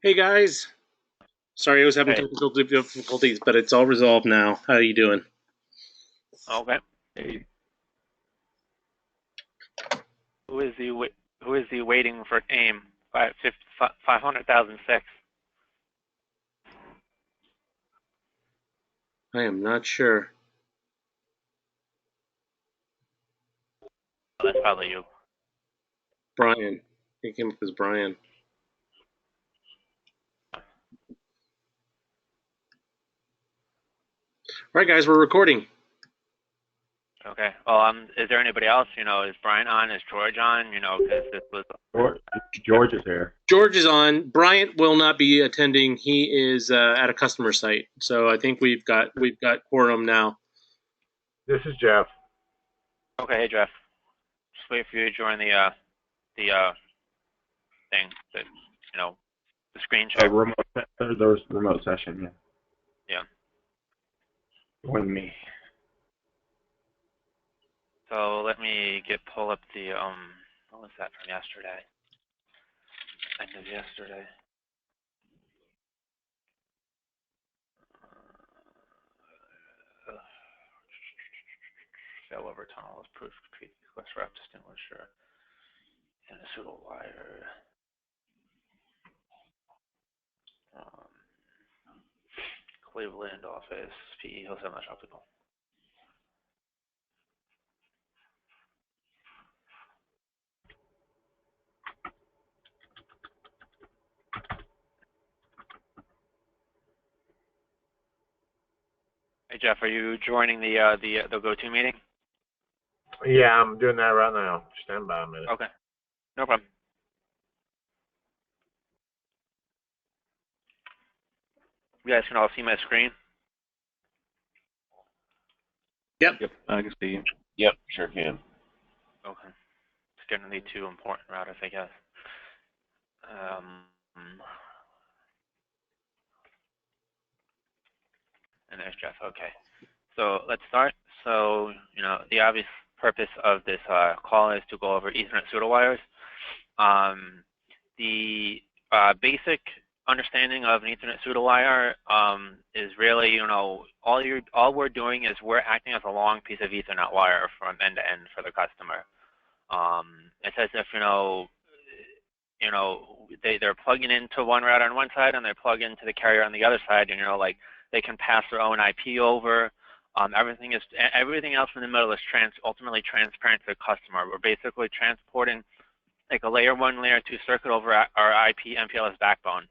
Hey guys, sorry I was having Hey, technical difficulties, but it's all resolved now. How are you doing? okay. Hey, Who is the who is the waiting for AIM 500,006? I am not sure. Oh, that's probably you. Brian. He came up as Brian. All right, guys, we're recording. Okay. Well, is there anybody else? Is Brian on? Is George on? Because this was. George is here. George is on. Bryant will not be attending. He is at a customer site, so I think we've got quorum now. This is Jeff. Okay. Hey, Jeff. Just wait for you to join the thing. The screen share. There's remote session. Yeah. Yeah. Join me. So let me pull up the what was that from yesterday? End of yesterday. Failover tunnel is proof request for distinguisher and a pseudowire. Cleveland office, PE wholesale mesh optical. Hey Jeff, are you joining the go-to meeting? Yeah, I'm doing that right now. Stand by a minute. Okay, no problem. You guys can all see my screen? Yep. Yep, I can see you. Yep, sure can. Okay. It's getting to be two important routers, I guess. And there's Jeff. Okay. So let's start. So, the obvious purpose of this call is to go over Ethernet pseudowires. The basic understanding of an Ethernet pseudowire is really, all we're doing is we're acting as a long piece of Ethernet wire from end to end for the customer. It's as if, they're plugging into one router on one side and they're plugging into the carrier on the other side, and, like they can pass their own IP over. Everything else in the middle is ultimately transparent to the customer. We're basically transporting like a layer 1, layer 2 circuit over our IP MPLS backbone.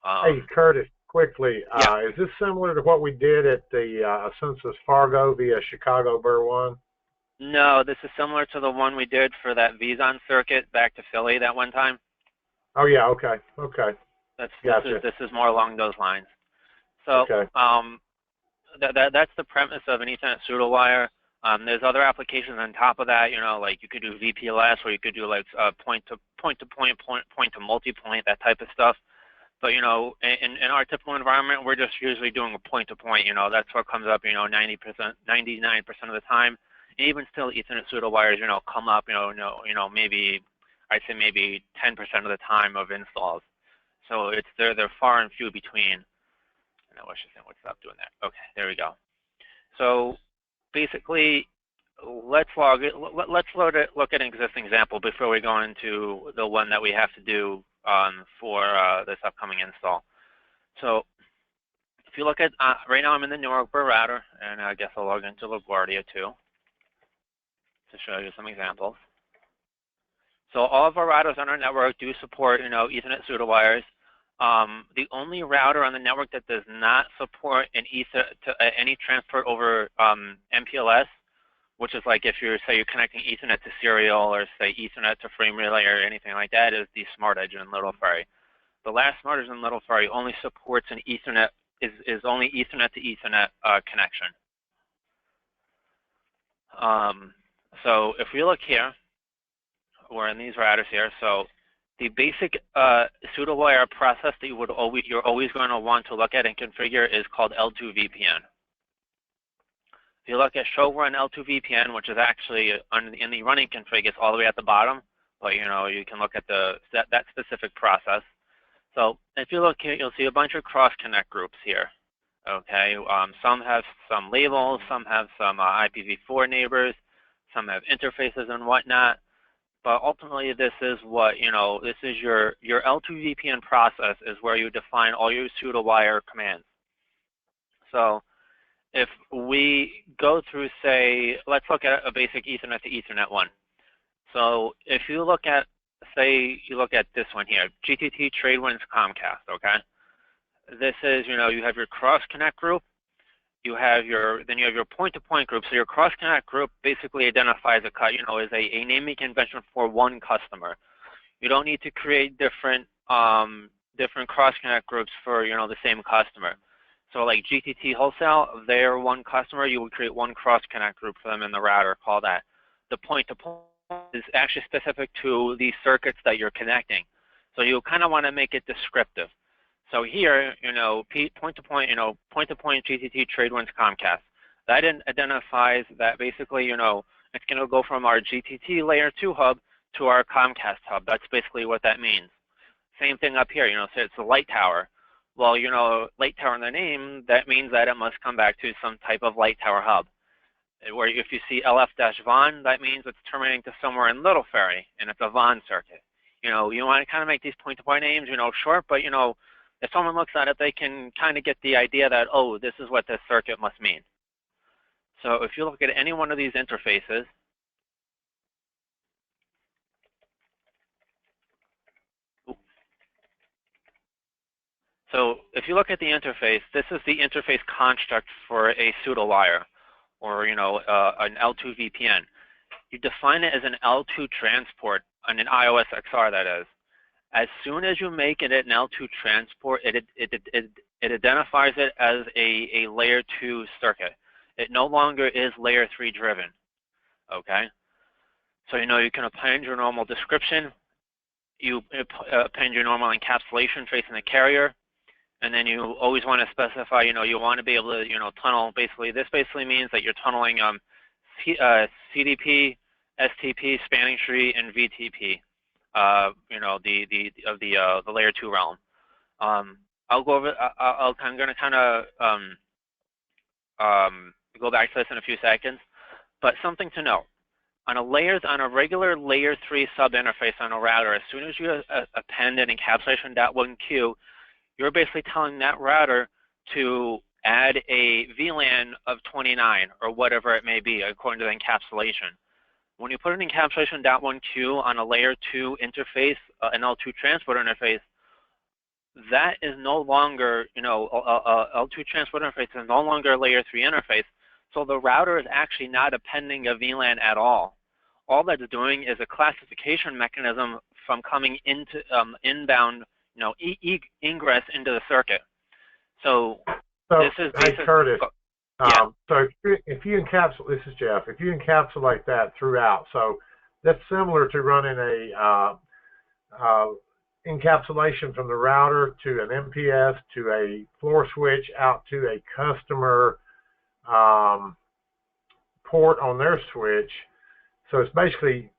Hey, Curtis, quickly, yeah. Is this similar to what we did at the Census Fargo via Chicago Burr 1? No, this is similar to the one we did for that Vizon circuit back to Philly that one time. Oh, yeah, okay. Gotcha. This is more along those lines. So okay. That's the premise of an Ethernet pseudowire. There's other applications on top of that, like you could do VPLS, or you could do like point to multi-point, that type of stuff. But, in our typical environment, we're just usually doing a point-to-point. That's what comes up, 99% of the time. And even still, Ethernet pseudowires, come up, maybe, I'd say maybe 10% of the time of installs. So they're far and few between. And I wish I said, stop doing that. Okay, there we go. So basically, let's look at an existing example before we go into the one that we have to do for this upcoming install. So if you look at, right now I'm in the Newark Burr router, and I guess I'll log into LaGuardia too to show you some examples. So all of our routers on our network do support, Ethernet pseudowires. The only router on the network that does not support any transport over MPLS, which is like if you're connecting Ethernet to serial, or say Ethernet to frame relay or anything like that, is the Smart Edge in Little Ferry. The last Smart Edge in Little Ferry only supports an Ethernet, is only Ethernet to Ethernet connection. So if we look here, we're in these routers here. So the basic pseudowire process that you're always going to want to look at and configure is called L2VPN. If you look at show run L2VPN, which is actually in the running config, it's all the way at the bottom, but you can look at that specific process. So if you look here, you'll see a bunch of cross-connect groups here. Okay, some have some labels, some have some IPv4 neighbors, some have interfaces and whatnot. But ultimately, this is what, this is your L2 VPN process is where you define all your pseudowire commands. So if we go through, say, let's look at a basic Ethernet to Ethernet one. So if you look at, say, you look at this one here, GTT Tradewinds Comcast, okay? This is, you have your cross-connect group. Then you have your point-to-point group. So your cross-connect group basically identifies is a naming convention for one customer. You don't need to create different cross-connect groups for, the same customer. So like GTT Wholesale, they're one customer. You would create one cross-connect group for them in the router, call that. The point-to-point is actually specific to the circuits that you're connecting. So you kind of want to make it descriptive. So here, point-to-point GTT Tradewinds Comcast. That identifies that basically, it's going to go from our GTT layer 2 hub to our Comcast hub. That's basically what that means. Same thing up here, so it's a light tower. Well, light tower in the name, that means that it must come back to some type of light tower hub. Where if you see LF-VON, that means it's terminating to somewhere in Little Ferry, and it's a VON circuit. You want to kind of make these point-to-point names, short, but, if someone looks at it, they can kind of get the idea that, oh, this is what this circuit must mean. So if you look at any one of these interfaces, so if you look at the interface, this is the interface construct for a pseudowire, or an L2 VPN. You define it as an L2 transport on an iOS XR, that is. As soon as you make it an L2 transport, it identifies it as a layer 2 circuit. It no longer is layer 3 driven. Okay? So you can append your normal description, you append your normal encapsulation tracing the carrier, and then you always want to specify, you want to be able to, tunnel. This basically means that you're tunneling CDP, STP, spanning tree, and VTP. The layer 2 realm. I'll go over. I'm going to kind of go back to this in a few seconds. But something to note: on a regular layer 3 sub interface on a router, as soon as you append an encapsulation.1q, you're basically telling that router to add a VLAN of 29 or whatever it may be, according to the encapsulation. When you put an encapsulation.1q on a layer 2 interface, an L2 transport interface, that is no longer, L2 transport interface is no longer a layer 3 interface. So the router is actually not appending a VLAN at all. All that's doing is a classification mechanism from coming into inbound, ingress into the circuit. So this is basically. Hey, Curtis. Yeah. So if you encapsulate, this is Jeff, if you encapsulate that throughout, so that's similar to running a encapsulation from the router to an MPS to a floor switch out to a customer port on their switch. So it's basically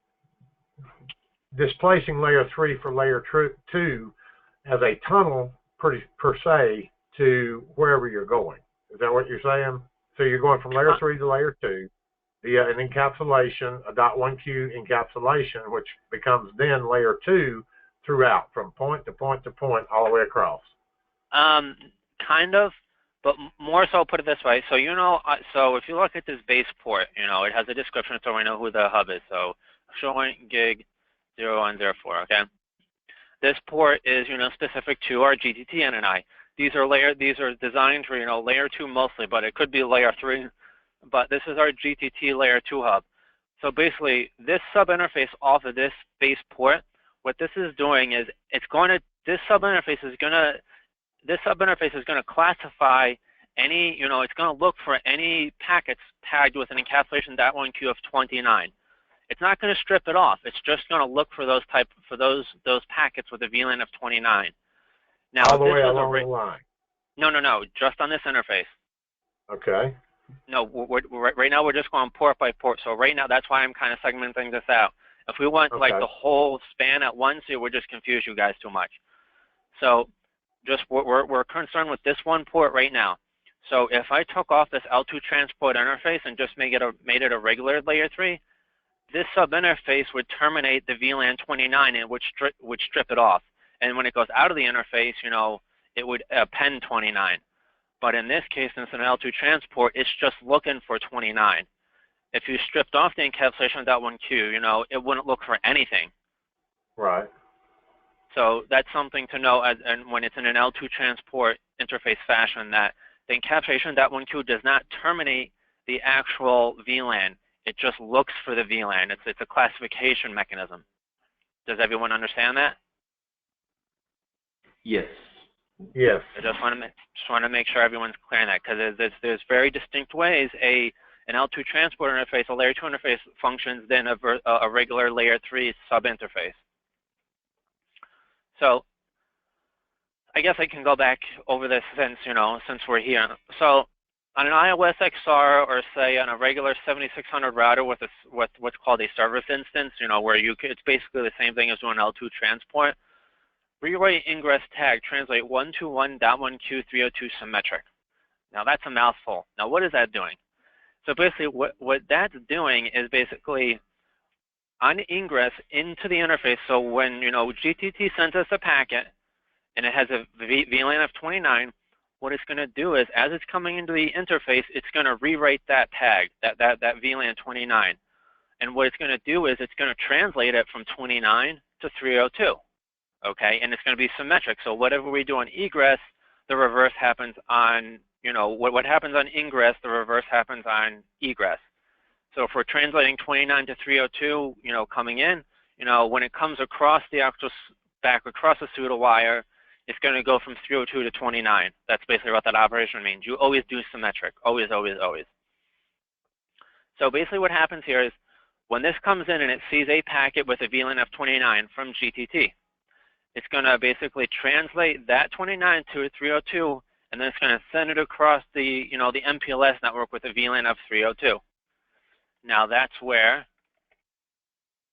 displacing layer 3 for layer 2 as a tunnel per se to wherever you're going. Is that what you're saying? So you're going from layer 3 to layer 2 via an encapsulation, a .1q encapsulation, which becomes then layer 2 throughout, from point to point to point, all the way across. Kind of, but more so, put it this way. So so if you look at this base port, it has a description, so we know who the hub is. So showing gig 0104. Okay. This port is specific to our GTT NNI. These are designed for layer 2 mostly, but it could be layer 3. But this is our GTT layer 2 hub. So basically, this sub interface off of this base port, what this is doing is this sub interface is gonna classify any it's gonna look for any packets tagged with an encapsulation.1q of 29. It's not going to strip it off. It's just going to look for those packets with a VLAN of 29. Now, all the way along the line. No, just on this interface. Okay. No, right now we're just going port by port. So right now, that's why I'm kind of segmenting this out. If we want like the whole span at once, it would just confuse you guys too much. So just we're concerned with this one port right now. So if I took off this L2 transport interface and just made it a regular layer 3, this sub-interface would terminate the VLAN 29 and would strip it off. And when it goes out of the interface, you know, it would append 29. But in this case, since it's an L2 transport, it's just looking for 29. If you stripped off the encapsulation .1Q, you know, it wouldn't look for anything. Right. So that's something to know, and when it's in an L2 transport interface fashion, that the encapsulation .1Q does not terminate the actual VLAN. It just looks for the VLAN. It's a classification mechanism. Does everyone understand that? Yes. Yes. I just want to make sure everyone's clear on that, because there's very distinct ways an L2 transport interface, a layer 2 interface functions than a regular layer 3 sub-interface. So I guess I can go back over this since we're here. So on an iOS XR, or say on a regular 7600 router with what's called a service instance, you know, where it's basically the same thing as doing L2 transport. Rewrite ingress tag translate 121.1Q302 symmetric. Now that's a mouthful. Now what is that doing? So basically what that's doing is basically on ingress into the interface. So when, you know, GTT sends us a packet and it has a VLAN of 29, what it's going to do is, as it's coming into the interface, it's going to rewrite that tag, that VLAN 29. And what it's going to do is it's going to translate it from 29 to 302. Okay, and it's going to be symmetric. So whatever we do on egress, the reverse happens on, you know, what happens on ingress, the reverse happens on egress. So if we're translating 29 to 302, you know, coming in, you know, when it comes across back across the pseudowire, it's going to go from 302 to 29. That's basically what that operation means. You always do symmetric, always, always, always. So basically what happens here is when this comes in and it sees a packet with a VLAN of 29 from GTT, it's going to basically translate that 29 to 302, and then it's going to send it across the, you know, the MPLS network with a VLAN of 302. Now that's where,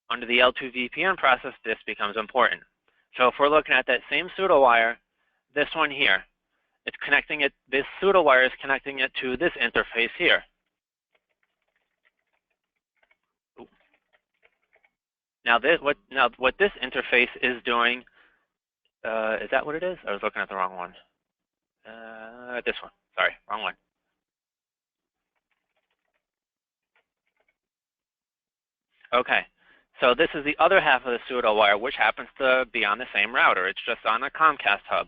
under the L2 VPN process, this becomes important. So if we're looking at that same pseudowire, this one here, it's connecting it. This pseudowire is connecting it to this interface here. Now what this interface is doing. Is that what it is? I was looking at the wrong one. This one. Sorry, wrong one. Okay, so this is the other half of the pseudowire, which happens to be on the same router. It's just on a Comcast hub.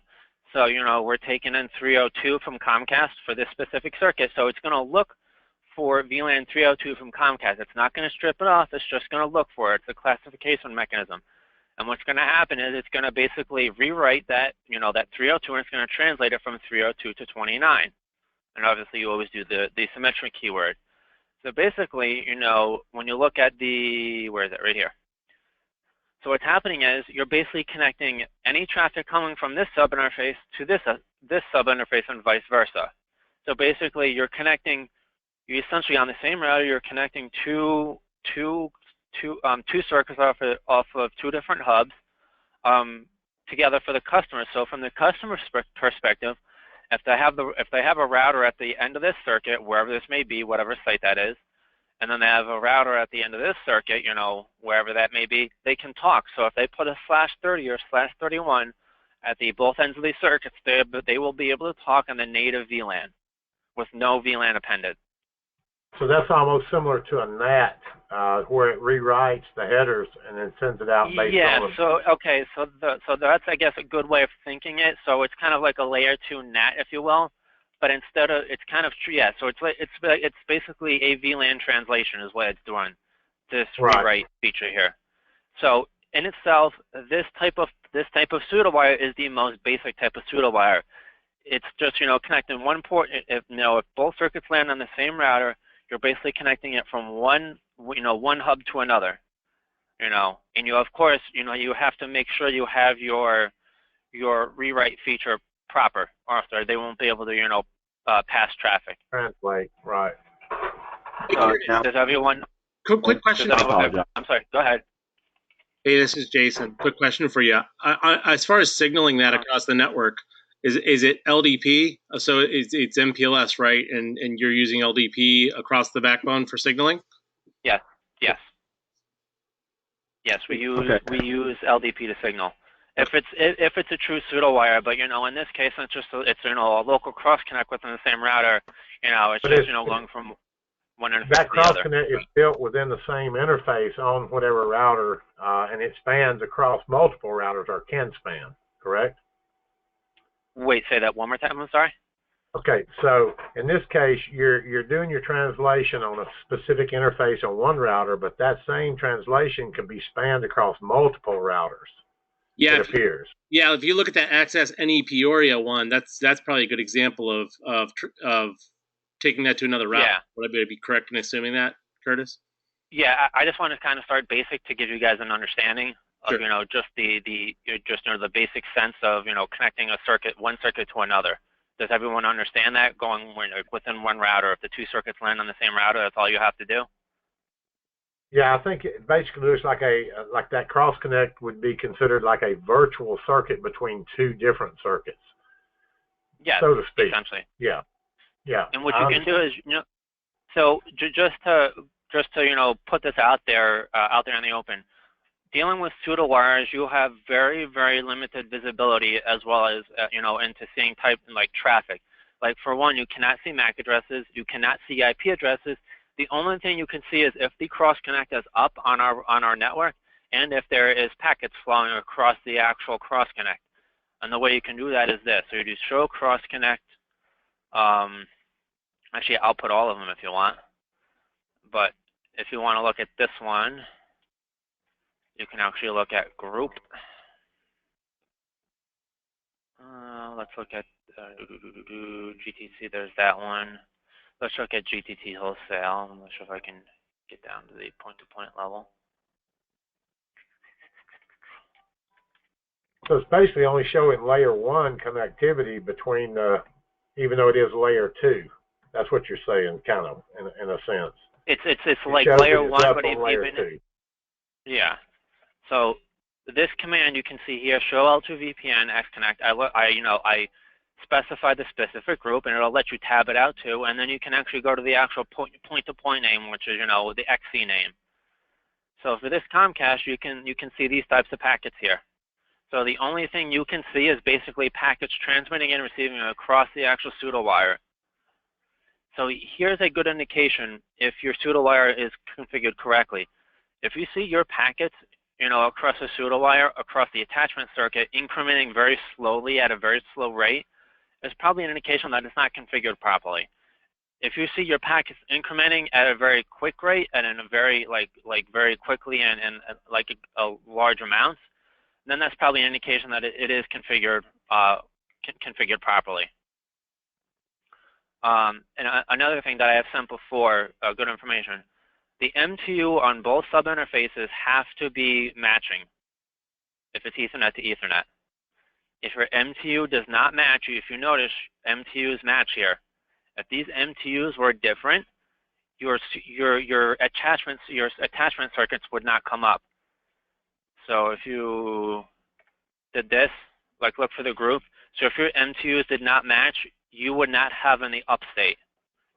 So, you know, we're taking in 302 from Comcast for this specific circuit. So it's going to look for VLAN 302 from Comcast. It's not going to strip it off. It's just going to look for it. It's a classification mechanism. And what's going to happen is it's going to basically rewrite that, you know, that 302, and it's going to translate it from 302 to 29. And obviously, you always do the symmetric keyword. So basically, you know, when you look at where is it? Right here. So what's happening is you're basically connecting any traffic coming from this sub-interface to this sub-interface and vice versa. So basically, you're essentially on the same router, you're connecting two circuits off of two different hubs together for the customer. So from the customer's perspective, if they have a router at the end of this circuit, wherever this may be, whatever site that is, and then they have a router at the end of this circuit, you know, wherever that may be, they can talk. So if they put a /30 or /31 at both ends of these circuits, they will be able to talk on the native VLAN with no VLAN appended. So that's almost similar to a NAT, where it rewrites the headers and then sends it out based on. So that's, I guess, a good way of thinking it. So it's kind of like a layer 2 NAT, if you will, but instead of it's kind of So it's basically a VLAN translation is what it's doing. This rewrite feature here. So in itself, this type of pseudowire is the most basic type of pseudowire. It's just, you know, connecting one port. If both circuits land on the same router, you're basically connecting it from one hub to another, you know, and of course, you know, you have to make sure you have your rewrite feature proper, or they won't be able to, you know, pass traffic. Translate, right. Does everyone? Quick question. I'm sorry. Go ahead. Hey, this is Jason. Quick question for you. As far as signaling that across the network, is it LDP? So it's MPLS, right? And you're using LDP across the backbone for signaling? Yes, yes, yes. We use LDP to signal. If it's a true pseudo-wire, but in this case, it's a local cross connect within the same router. It's just going from one interface that to the cross other. connect is built within the same interface on whatever router, and it spans across multiple routers, or can span, correct? Wait, say that one more time. I'm sorry. Okay, so in this case, you're doing your translation on a specific interface on one router, but that same translation can be spanned across multiple routers. Yeah, it appears. Yeah, if you look at that Access NE Peoria one, that's probably a good example of taking that to another route. Yeah. Would I be correct in assuming that, Curtis? Yeah, I just want to kind of start basic to give you guys an understanding of Sure. just the basic sense of connecting one circuit to another. Does everyone understand that going within one router? If the two circuits land on the same router, that's all you have to do. Yeah, I think it basically looks like that cross connect would be considered like a virtual circuit between two different circuits. Yeah, so to speak. Essentially. Yeah. And what you can do is so just to put this out there in the open. Dealing with pseudowires, you have very, very limited visibility as well as into seeing traffic. Like for one, you cannot see MAC addresses, you cannot see IP addresses. The only thing you can see is if the cross connect is up on our network and if there is packets flowing across the actual cross connect. And the way you can do that is this. So you do show cross connect. Actually, I'll put all of them if you want. But if you want to look at this one, you can actually look at group. Let's look at GTC. There's that one. Let's look at GTT wholesale. I'm not sure if I can get down to the point-to-point level. So it's basically only showing layer 1 connectivity between, even though it is layer 2. That's what you're saying, kind of, in a sense. It's like layer 1, but layer 2. Yeah. So this command you can see here, show L2 VPN XConnect. I specify the specific group, and it'll let you tab it out too, and then you can actually go to the actual point-to-point name, which is the XC name. So for this Comcast, you can see these types of packets here. So the only thing you can see is basically packets transmitting and receiving across the actual pseudowire. So here's a good indication if your pseudowire is configured correctly. If you see your packets across the pseudowire, across the attachment circuit, incrementing very slowly at a very slow rate, it's probably an indication that it's not configured properly. If you see your packets incrementing at a very quick rate and in a very very quickly and a large amounts, then that's probably an indication that it is configured configured properly. And another thing that I have sent before, good information. The MTU on both sub-interfaces have to be matching if it's Ethernet to Ethernet. If your MTU does not match, if you notice MTUs match here, if these MTUs were different, your attachment circuits would not come up. So if you did this, look for the group, so if your MTUs did not match, you would not have any upstate.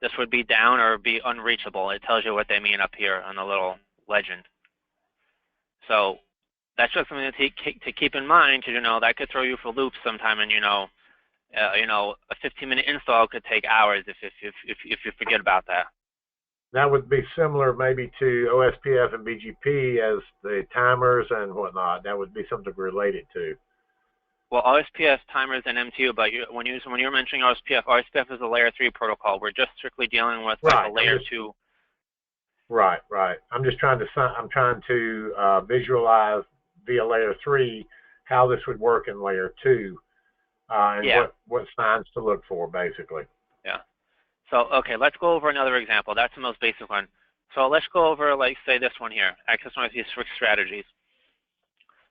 This would be down or be unreachable. It tells you what they mean up here on the little legend. So that's just something to keep in mind, because that could throw you for loops sometime, and a 15-minute install could take hours if you forget about that. That would be similar maybe to OSPF and BGP as the timers and whatnot. That would be something related to. Well, OSPF timers and MTU, but when you're mentioning OSPF is a layer 3 protocol. We're just strictly dealing with a layer 2. Right. I'm just trying to visualize via layer 3 how this would work in layer 2, and what signs to look for, basically. Yeah. So okay, let's go over another example. That's the most basic one. So let's go over, say this one here, access noise switch strategies.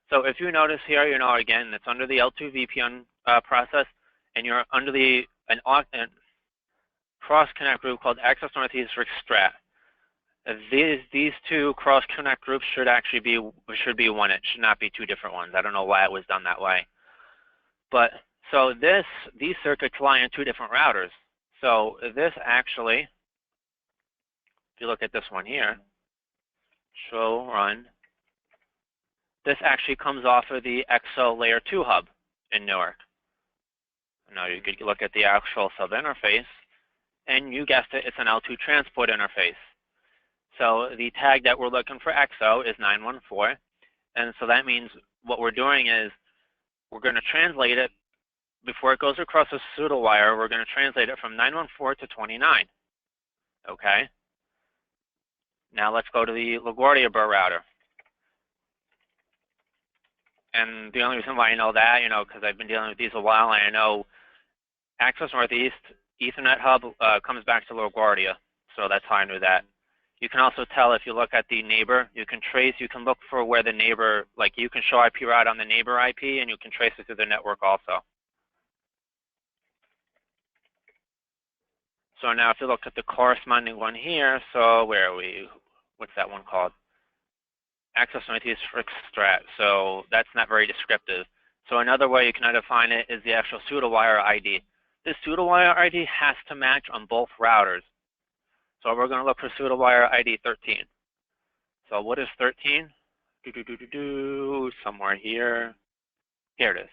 So if you notice here, again, it's under the L2 VPN process, and you're under an cross-connect group called Access Northeast Switch Strat. These two cross connect groups should actually be one. It should not be two different ones. I don't know why it was done that way. But so these circuits lie in two different routers. So this actually, if you look at this one here, show run, this actually comes off of the EXO layer 2 hub in Newark. Now you could look at the actual sub interface, and you guessed it, it's an L2 transport interface. So the tag that we're looking for EXO is 914, and so that means what we're doing is we're going to translate it before it goes across a pseudowire. We're going to translate it from 914 to 29. Okay. Now let's go to the LaGuardia Burr router. And the only reason why I know that, because I've been dealing with these a while, and I know Access Northeast Ethernet hub comes back to LaGuardia, so that's how I knew that. You can also tell if you look at the neighbor, you can look for where the neighbor, like you can show IP route on the neighbor IP, and you can trace it through the network also. So now if you look at the corresponding one here, so where are we? What's that one called? Access Northeast Strat. So that's not very descriptive. So another way you can define it is the actual pseudowire ID. This pseudowire ID has to match on both routers. So we're going to look for pseudowire ID 13. So what is 13? Somewhere here. Here it is.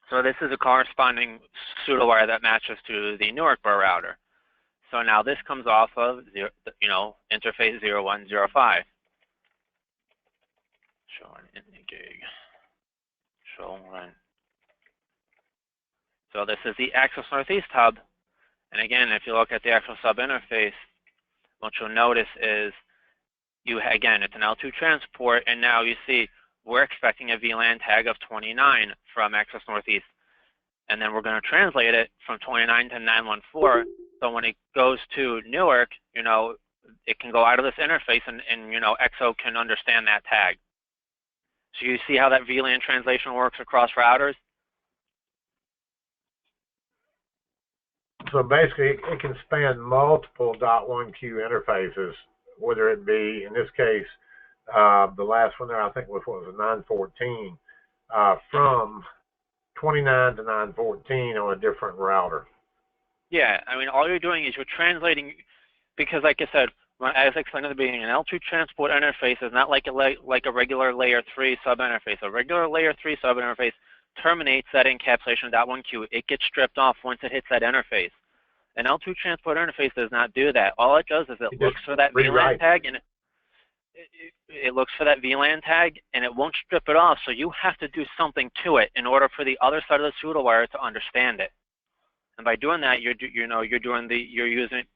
So this is a corresponding pseudowire that matches to the Newark Burr router. So now this comes off of, interface 0105. Show an in the gig. Show run. So this is the Access Northeast hub. And again, if you look at the actual sub interface, what you'll notice is, again, it's an L2 transport, and now you see we're expecting a VLAN tag of 29 from Access Northeast. And then we're going to translate it from 29 to 914. So when it goes to Newark, it can go out of this interface, and EXO can understand that tag. So you see how that VLAN translation works across routers? So basically, it can span multiple .1Q interfaces, whether it be, in this case, the last one there, I think was 914, from 29 to 914 on a different router. Yeah, I mean, all you're doing is you're translating, because like I said, as I explained at the beginning, an L2 transport interface is not like a regular layer 3 sub interface. A regular layer 3 sub interface terminates that encapsulation .1Q. It gets stripped off once it hits that interface. An L2 transport interface does not do that. All it does is it looks for that VLAN tag, and it looks for that VLAN tag, and it won't strip it off. So you have to do something to it in order for the other side of the pseudowire to understand it. And by doing that, you're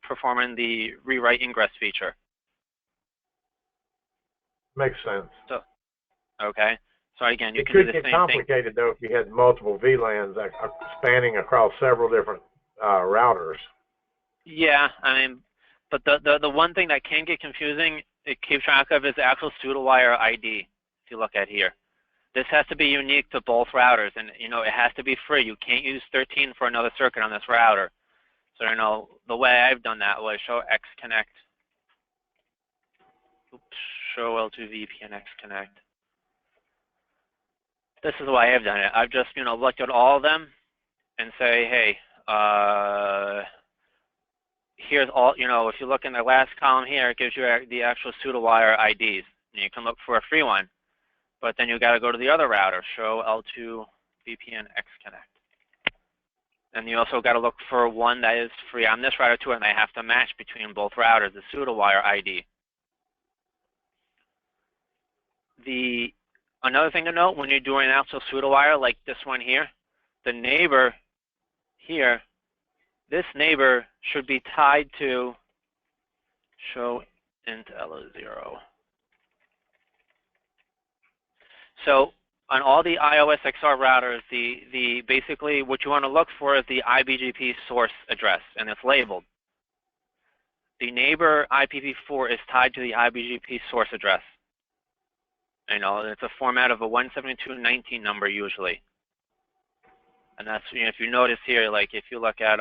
performing the rewrite ingress feature. Makes sense. So, okay. So again, you it can do the could same get complicated though if you had multiple VLANs spanning across several different routers. Yeah, I mean, but the one thing that can get confusing, it keeps track of, is the actual pseudowire ID. If you look at here, this has to be unique to both routers, and it has to be free. You can't use 13 for another circuit on this router. So the way I've done that was show X connect. Oops, show L2 VPN X connect. This is the way I've done it. I've just looked at all of them and say, hey, here's all, if you look in the last column here, it gives you the actual pseudowire IDs. And you can look for a free one. But then you got to go to the other router, show L2 VPN X connect. And you also got to look for one that is free on this router too, and they have to match between both routers, the pseudowire ID. Another thing to note when you're doing an actual pseudowire like this one here, the neighbor here, this neighbor should be tied to show int L0. So on all the iOS XR routers, basically what you want to look for is the IBGP source address, and it's labeled. The neighbor IPv4 is tied to the IBGP source address. It's a format of a 172.19 number usually. And that's, if you notice here, like if you look at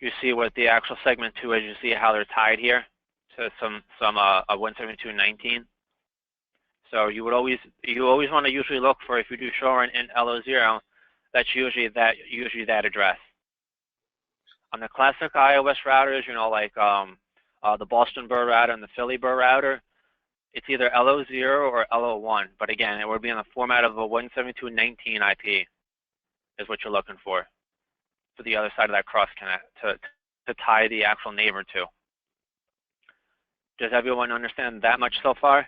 you see what the actual segment 2 is. You see how they're tied here to some 172.19. So you always want to usually look for, if you do show in LO0, that's usually that address. On the classic iOS routers, you know, like the Boston Burr router and the Philly Burr router, it's either LO0 or LO1. But again, it would be in the format of a 172.19 IP is what you're looking for the other side of that cross connect to tie the actual neighbor to. Does everyone understand that much so far?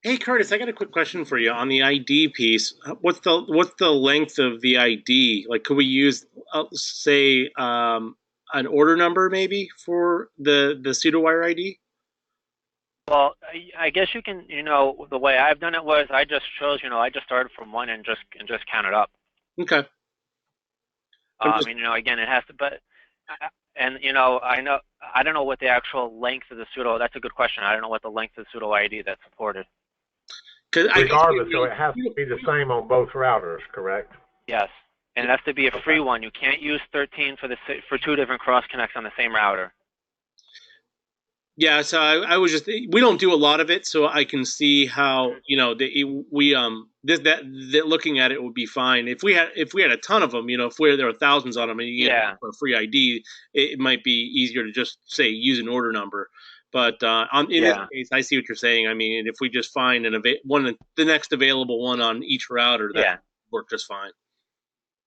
Hey Curtis, I got a quick question for you on the ID piece. What's the length of the ID? Like, could we use say an order number maybe for the Pseudowire ID? Well, I guess you can. You know, the way I've done it was I just chose. You know, I just started from 1 and just counted up. Okay. You know, again, it has to, but, and you know, I don't know what the actual length of the pseudo. That's a good question. I don't know what the length of the pseudo ID that's supported. Regardless, so it has to be the same on both routers, correct? Yes, and it has to be a free one. You can't use 13 for 2 different cross connects on the same router. Yeah, so I was just, we don't do a lot of it, so I can see how, you know, looking at it would be fine. If we had a ton of them, you know, if there were thousands on them and you get for a free ID, it might be easier to just say use an order number. But in this case, I see what you're saying. I mean, if we just find the next available one on each router, that would work just fine.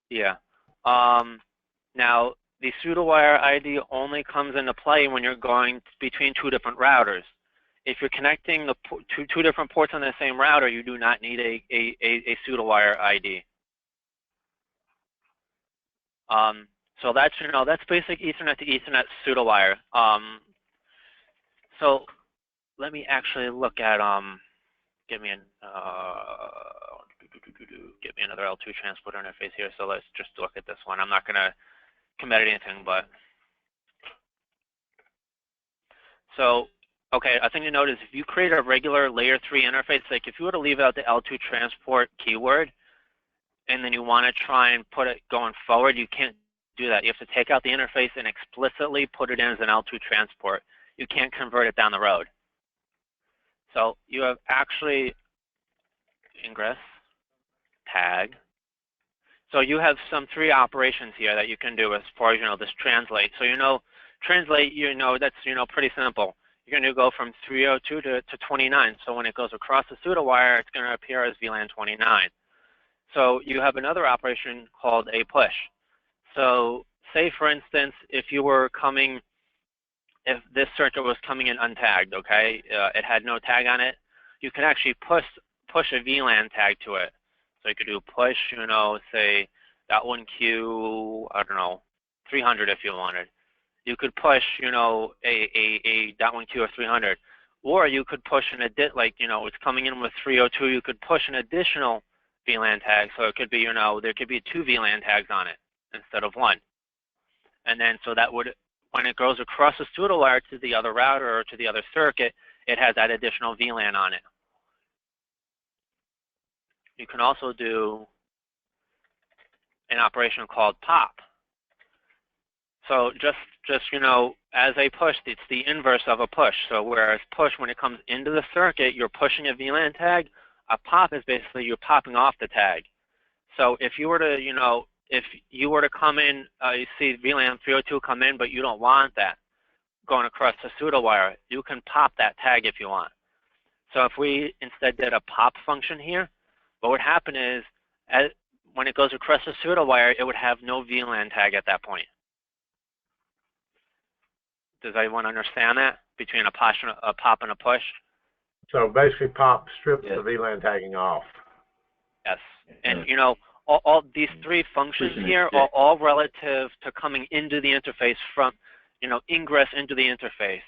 Yeah. Now, the Pseudowire ID only comes into play when you're going between 2 different routers. If you're connecting the two different ports on the same router, you do not need a Pseudowire ID. So that's, you know, that's basic Ethernet to Ethernet Pseudowire. So let me actually look at give me another L2 transport interface here. So let's just look at this one. I'm not going to commit anything, but so okay, a thing to note is if you create a regular layer 3 interface, like if you were to leave out the L2 transport keyword and then you want to try and put it going forward, you can't do that. You have to take out the interface and explicitly put it in as an L2 transport. You can't convert it down the road. So you have actually ingress, tag. So you have some 3 operations here that you can do as far as, you know, this translate. So, you know, translate, you know, that's, you know, pretty simple. You're going to go from 302 to 29. So when it goes across the pseudowire, it's going to appear as VLAN 29. So you have another operation called a push. So say, for instance, if this circuit was coming in untagged, okay, it had no tag on it, you can actually push a VLAN tag to it. So you could do push, you know, say .1Q, I don't know, 300 if you wanted. You could push, you know, a .1Q or 300. Or you could push like, you know, it's coming in with 302, you could push an additional VLAN tag. So it could be, you know, there could be 2 VLAN tags on it instead of 1. And then so that would, when it goes across the pseudowire to the other router or to the other circuit, it has that additional VLAN on it. You can also do an operation called pop. So just you know, as a push, it's the inverse of a push. So whereas push, when it comes into the circuit, you're pushing a VLAN tag. A pop is basically you're popping off the tag. So if you were to, you know, if you were to come in, you see VLAN 302 come in, but you don't want that going across the pseudowire, you can pop that tag if you want. So if we instead did a pop function here, what would happen is, when it goes across the pseudowire, it would have no VLAN tag at that point. Does anyone understand that, between a pop and a push? So basically pop strips the VLAN tagging off. Yes. And, you know, all these 3 functions here are all relative to coming into the interface from, you know, ingress into the interface.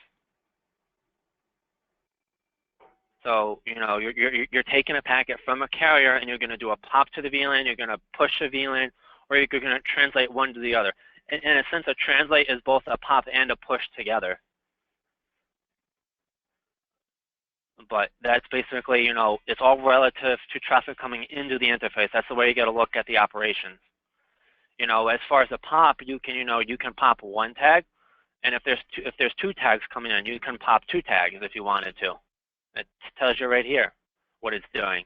So, you know, you're taking a packet from a carrier and you're going to do a pop to the VLAN, you're going to push a VLAN, or you're going to translate one to the other. In a sense, a translate is both a pop and a push together. But that's basically, you know, it's all relative to traffic coming into the interface. That's the way you got to look at the operations. You know, as far as a pop, you can, you know, you can pop one tag, and if there's two tags coming in, you can pop two tags if you wanted to. It tells you right here what it's doing.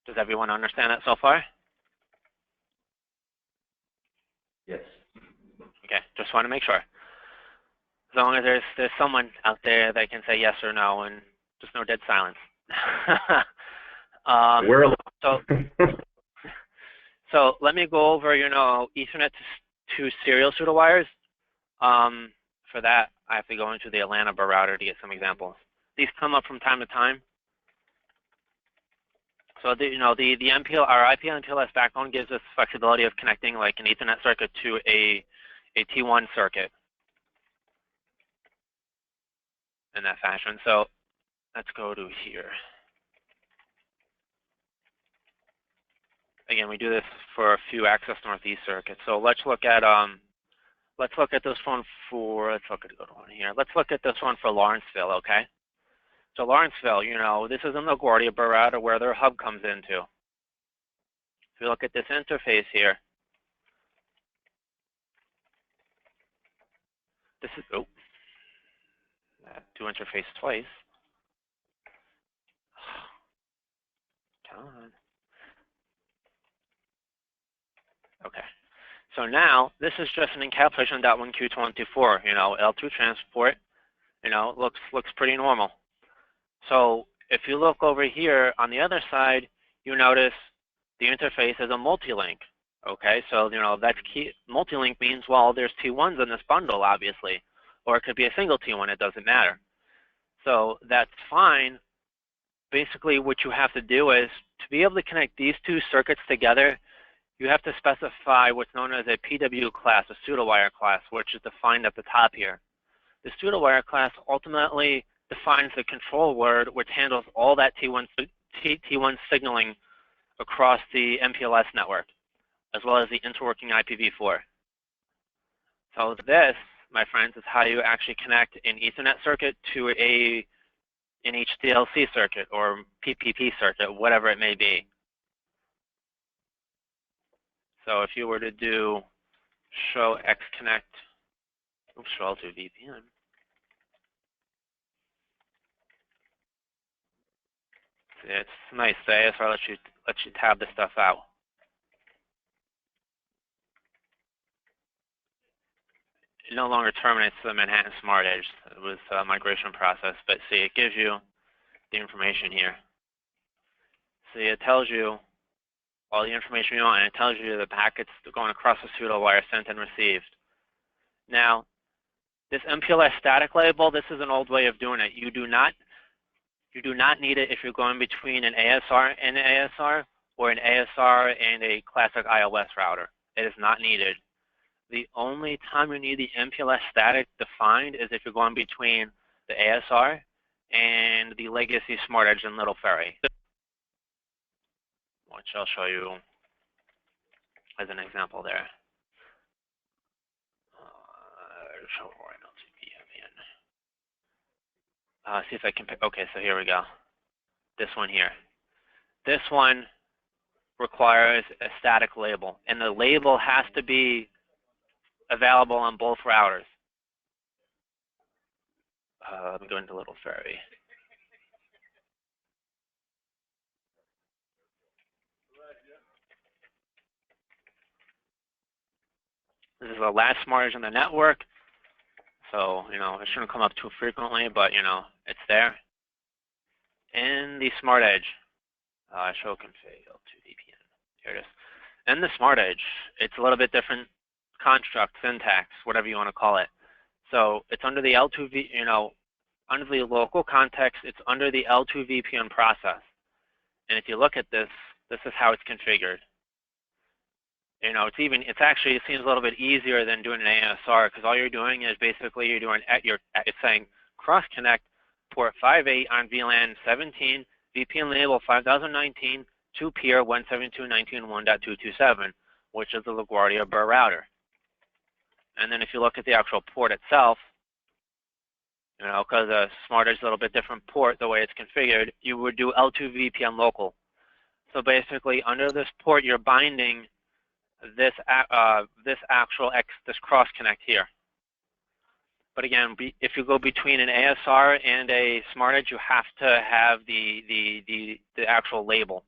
Does everyone understand that so far? Yes. Okay, just want to make sure. As long as there's someone out there that can say yes or no, and just no dead silence. We're So let me go over, you know, Ethernet to serial pseudowires. For that, I have to go into the Atlanta bar router to get some examples. These come up from time to time. So the MPL, our IP MPLS backbone gives us flexibility of connecting like an Ethernet circuit to a T1 circuit in that fashion. So let's go to here. Again, we do this for a few access northeast circuits. So let's look at this one for, let's look at this one for Lawrenceville, okay? So Lawrenceville, you know, this is in LaGuardia bar router where their hub comes into. If you look at this interface here, this is, oh, I have to interface twice. Come on. Okay. So now, this is just an encapsulation .1Q224, you know, L2 transport, you know, looks pretty normal. So if you look over here on the other side, you notice the interface is a multi-link. Okay, so you know that's key. Multi-link means, well, there's T1s in this bundle, obviously, or it could be a single T1. It doesn't matter. So that's fine. Basically, what you have to do is to be able to connect these two circuits together, you have to specify what's known as a PW class, a pseudowire class, which is defined at the top here. The pseudowire class ultimately defines the control word which handles all that T1 signaling across the MPLS network, as well as the interworking IPv4. So this, my friends, is how you actually connect an Ethernet circuit to an HDLC circuit or PPP circuit, whatever it may be. So if you were to do show Xconnect, oops, show L2 VPN. It's nice. The ASR lets you tab this stuff out. It no longer terminates the Manhattan Smart Edge. It was a migration process, but see, it gives you the information here. See, it tells you all the information you want, and it tells you the packets going across the pseudowire sent and received. Now, this MPLS static label, this is an old way of doing it. You do not need it if you're going between an ASR and an ASR or an ASR and a classic iOS router. It is not needed. The only time you need the MPLS static defined is if you're going between the ASR and the legacy Smart Edge and Little Ferry, which I'll show you as an example there. See if I can pick, okay, so here we go. This one here. This one requires a static label, and the label has to be available on both routers. Let me go into Little Ferry. This is the last Smart Edge on the network, so you know it shouldn't come up too frequently, but you know it's there. In the Smart Edge, show config L2 VPN. Here it is. In the Smart Edge, it's a little bit different construct, syntax, whatever you want to call it. So it's under the L2 under the local context, it's under the L2 VPN process. And if you look at this, this is how it's configured. You know, it seems a little bit easier than doing an ASR, because all you're doing is basically it's saying cross connect port 58 on VLAN 17, VPN label 5019 to peer 172.19.1.227, which is the LaGuardia Burr router. And then if you look at the actual port itself, you know, because the Smart Edge is a little bit different port, the way it's configured, you would do L2 VPN local. So basically, under this port, you're binding this cross connect here. But again, if you go between an ASR and a Smart Edge, you have to have the actual label,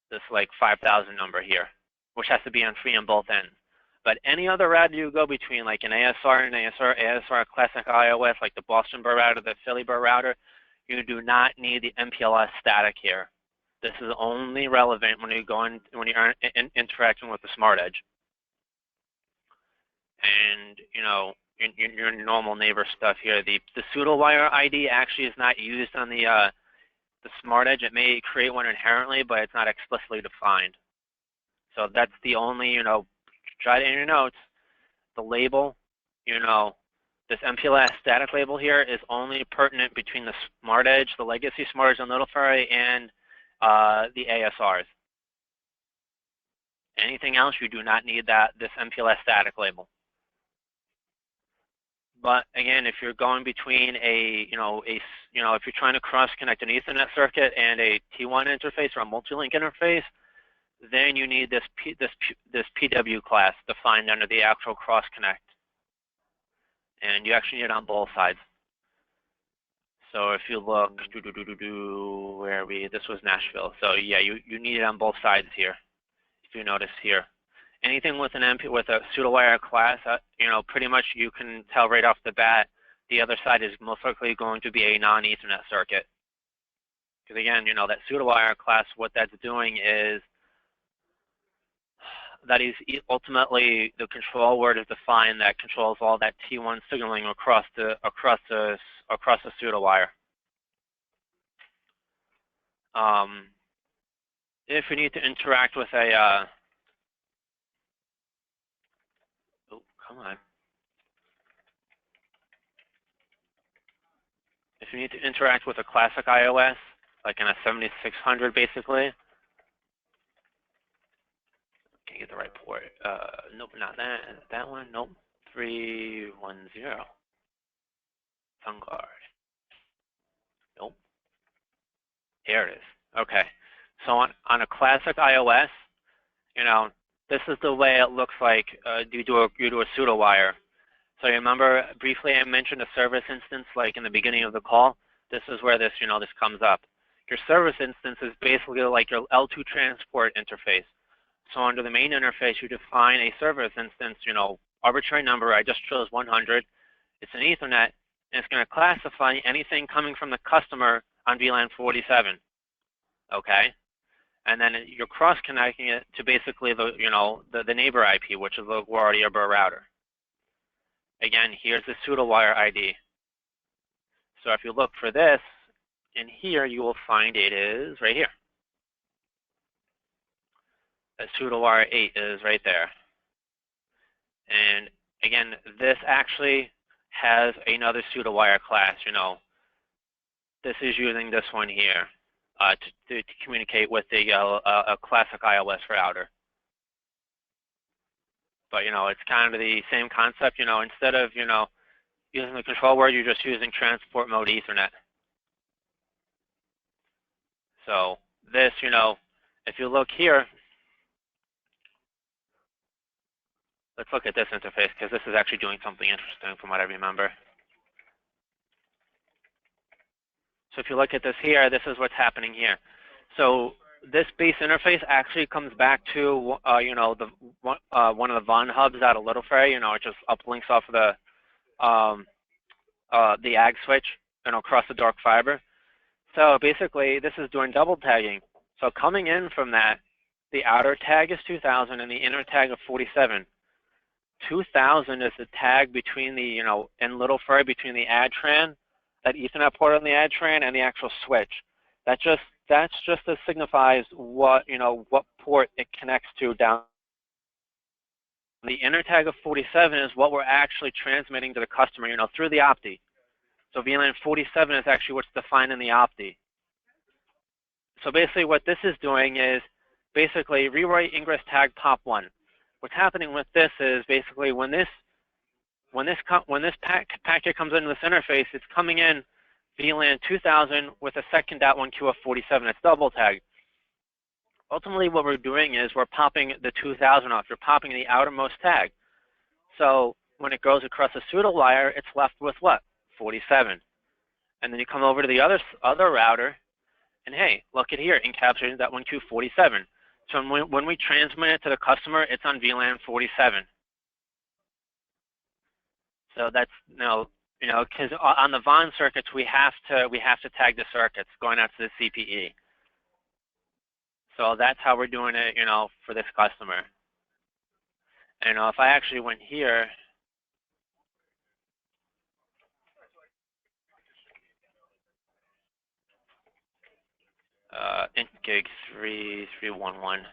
this like 5000 number here, which has to be on free on both ends. But any other router you go between, like an ASR and ASR classic iOS, like the Boston Burr router, the Philly Burr router, you do not need the MPLS static here. This is only relevant when you're interacting with the Smart Edge. And your normal neighbor stuff here. The Pseudowire ID actually is not used on the Smart Edge. It may create one inherently, but it's not explicitly defined. So that's the only, try it in your notes. The label, this MPLS static label here is only pertinent between the Smart Edge, the legacy Smart Edge on Little Ferry, and the ASRs. Anything else, you do not need this MPLS static label. But again, if you're going between if you're trying to cross-connect an Ethernet circuit and a T1 interface or a multi-link interface, then you need this PW class defined under the actual cross-connect. And you actually need it on both sides. So if you look, where are we? This was Nashville. So yeah, you need it on both sides here. If you notice here, anything with a Pseudowire class, pretty much you can tell right off the bat, the other side is most likely going to be a non-Ethernet circuit. Because again, that Pseudowire class, what that's doing is that is ultimately the control word is defined that controls all that T1 signaling across the Pseudowire. If you need to interact with a If you need to interact with a classic iOS, like in a 7600 basically, can't get the right port. Nope, not that. That one, nope. 310. Sunguard. Nope. Here it is. Okay. So on a classic iOS, this is the way it looks like you do a Pseudowire. So you remember briefly I mentioned a service instance like in the beginning of the call. This is where this comes up. Your service instance is basically like your L2 transport interface. So under the main interface, you define a service instance, arbitrary number. I just chose 100. It's an Ethernet, and it's going to classify anything coming from the customer on VLAN 47. Okay. And then you're cross-connecting it to basically the neighbor IP, which is the LaGuardia Burr router. Again, here's the Pseudowire ID. So if you look for this, in here you will find it is right here. That Pseudowire 8 is right there. And again, this actually has another Pseudowire class. This is using this one here. To communicate with a classic iOS router. But, it's kind of the same concept, instead of, using the control word, you're just using transport mode Ethernet. So this, if you look here, let's look at this interface because this is actually doing something interesting from what I remember. So if you look at this here, this is what's happening here. So this base interface actually comes back to, one of the Von hubs out of Little Ferry. It just uplinks off of the ag switch, across the dark fiber. So basically, this is doing double tagging. So coming in from that, the outer tag is 2000 and the inner tag of 47. 2000 is the tag between the, in Little Ferry between the ADTRAN, that Ethernet port on the ADTRAN, and the actual switch. That's just to signifies what what port it connects to down. The inner tag of 47 is what we're actually transmitting to the customer, through the OPTI. So VLAN 47 is actually what's defined in the OPTI. So basically, what this is doing is basically rewrite ingress tag POP1. What's happening with this is basically when this packet comes into this interface, it's coming in VLAN 2000 with a second .1Q of 47. It's double tagged. ultimately what we're doing is we're popping the 2000 off. You're popping the outermost tag. So when it goes across a pseudowire, it's left with what? 47. And then you come over to the other router, and hey, look at here, encapsulating that 1Q47. So when we transmit it to the customer, it's on VLAN 47. So that's because on the VON circuits we have to tag the circuits going out to the CPE. So that's how we're doing it, for this customer. And if I actually went here, int gig 3311.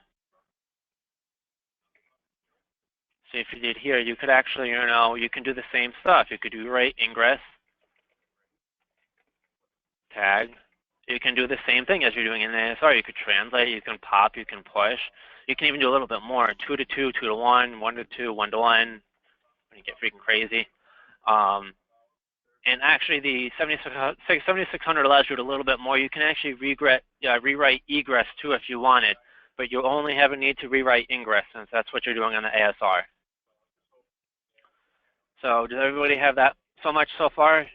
So if you did here, you could actually, you can do the same stuff. You could do write ingress, tag. You can do the same thing as you're doing in the ASR. You could translate, you can pop, you can push. You can even do a little bit more, 2 to 2, 2 to 1, 1 to 2, 1 to 1, when you get freaking crazy. And actually the 7600 allows you to do a little bit more. You can actually rewrite egress too if you wanted, but you only have a need to rewrite ingress since that's what you're doing on the ASR. So does everybody have that so much so far?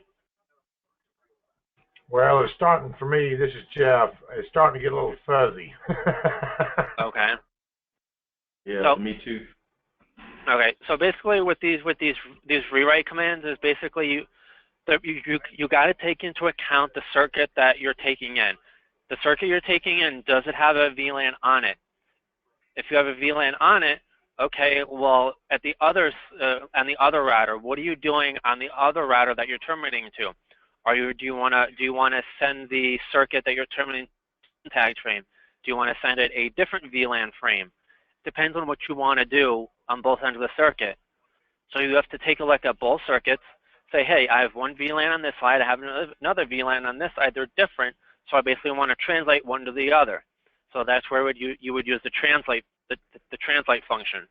Well, it's starting for me. This is Jeff. It's starting to get a little fuzzy. Okay. Yeah, So, me too. Okay. So basically, with these rewrite commands, is basically you got to take into account the circuit that you're taking in. The circuit you're taking in, does it have a VLAN on it? If you have a VLAN on it, okay. Well, at the on the other router, what are you doing on the other router that you're terminating to? Do you want to send the circuit that you're terminating tag frame? Do you want to send it a different VLAN frame? Depends on what you want to do on both ends of the circuit. So you have to take a look at both circuits. Say, hey, I have one VLAN on this side. I have another VLAN on this side. They're different. So I basically want to translate one to the other. So that's where you would use the translate function.